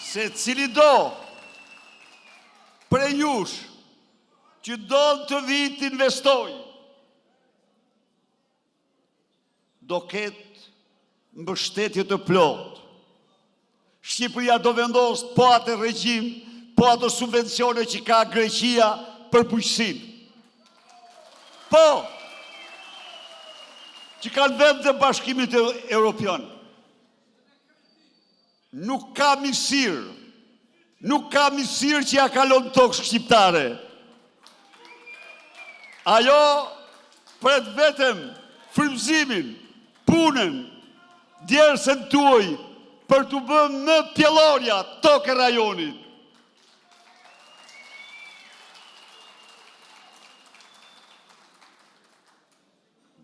Se cili do prej jush që do të vit investoj, do ketë mbështetje të plot. Shqipëria do vendos po atë regjim, po ato subvencione që ka Greqia për bujqësinë. Po, që kanë vend të bashkimit Europian. Nuk ka misir që ja kalon tokë shqiptare. Ajo pret vetëm frymëzimin, punën, djersën tuaj për të bërë më pjellorja tokë e rajonit.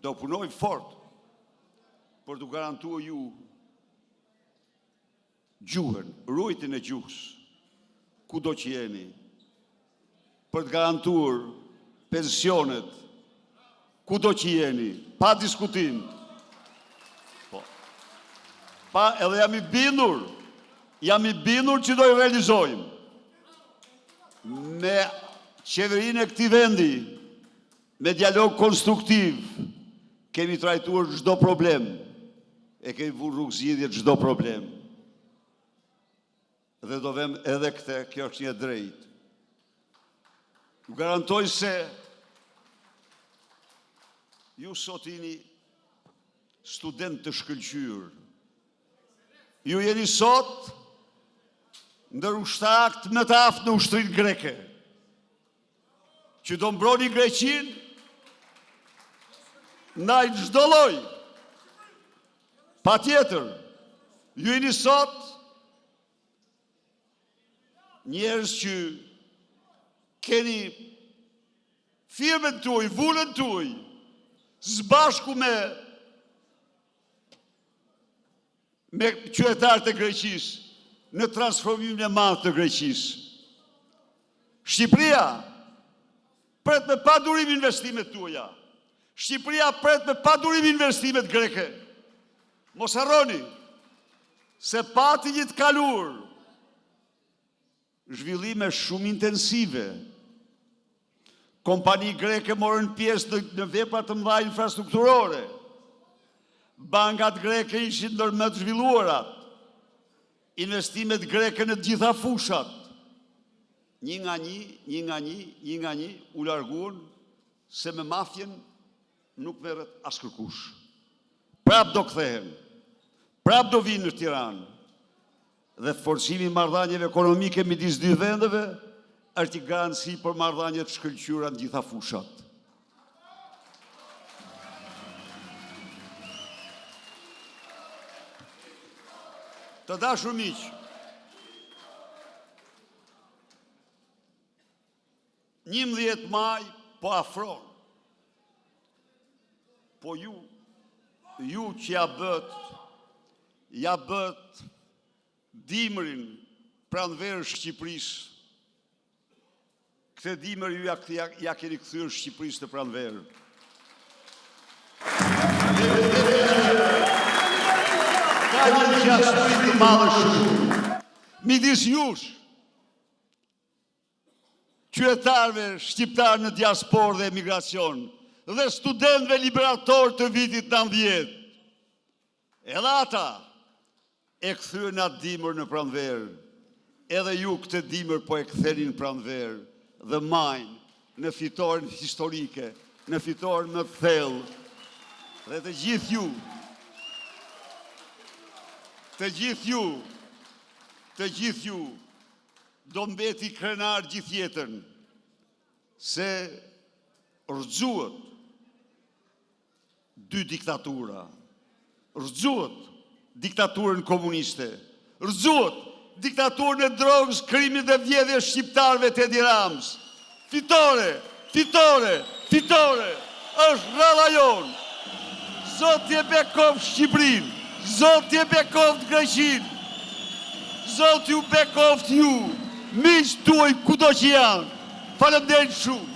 Do punoj fort për të garantuar ju gjuhën, rujtjen e gjuhës, ku do që jeni, për të garantuar pensionet, ku do që jeni, pa diskutim. Pa, edhe jam i bindur që do i realizojmë. Me qeverinë e këtij vendi, me dialog konstruktiv, kemi trajtuar çdo problem, e kemi vënë rrugë zgjidhje çdo problem. Dhe do vëm edhe këtë, kjo është një drejt. Ju garantoj se ju sot jeni student të shkëlqyer. Ju jeni sot ndër ushtarakët më të aftë në ushtrinë greke, që do mbroni Greqinë ndaj çdo lloj. Patjetër, ju jeni sot njerëz që keni firmën tuaj, vullën tuaj, zbashku me qytetarët e Greqisë në transformimin e madh të Greqisë. Shqipëria pret me padurim investimet tuaja. Shqipëria pret me padurim investimet greke. Mos harroni se pati një të kaluar zhvillime shumë intensive. Kompani greke morën pjesë në vepra të mëdha infrastrukturore. Bankat greke ishin ndër më të zhvilluarat. Investimet greke në të gjitha fushat. Një nga një u larguan se me mafjen nuk merret askërkush. Prap do kthehen. Prap do vinë në Tiranë. Dhe forcimi i marrëdhënieve ekonomike midis dy vendeve është një garanci për marrëdhënie të shkëlqyera në gjitha fushat. Të dashur miq, një 11 maj po afron. Po ju që ja bët dimrin pranverë Shqipërisë, këtë dimër ju ja keni kthyer Shqipërisë të pranverë. Ka një gjashtë të madhe shumë. Midis jush, qytetarëve shqiptarë në diasporë dhe emigracion, dhe studentëve liberatorë të vitit 90. Edhe ata e kthyen atë dimër në pranverë. Edhe ju këtë dimër po e ktheni në pranverë dhe majnë në fitoren historike, në fitoren më thellë. Dhe të gjithë ju do mbeti krenar gjithë jetën, se rrëzuhet dy diktatura. Rrëzuhet diktaturën komuniste, rrëzuhet diktaturën e drogës, krimit dhe vjedhje shqiptarëve të Edi Ramës. Fitore, fitore, fitore, është rradha jonë. Zoti e bekov Shqipërinë, Zoti e bekov Greqinë, Zoti u bekov ju, miqtë tuaj kudo që janë. Faleminderit shumë.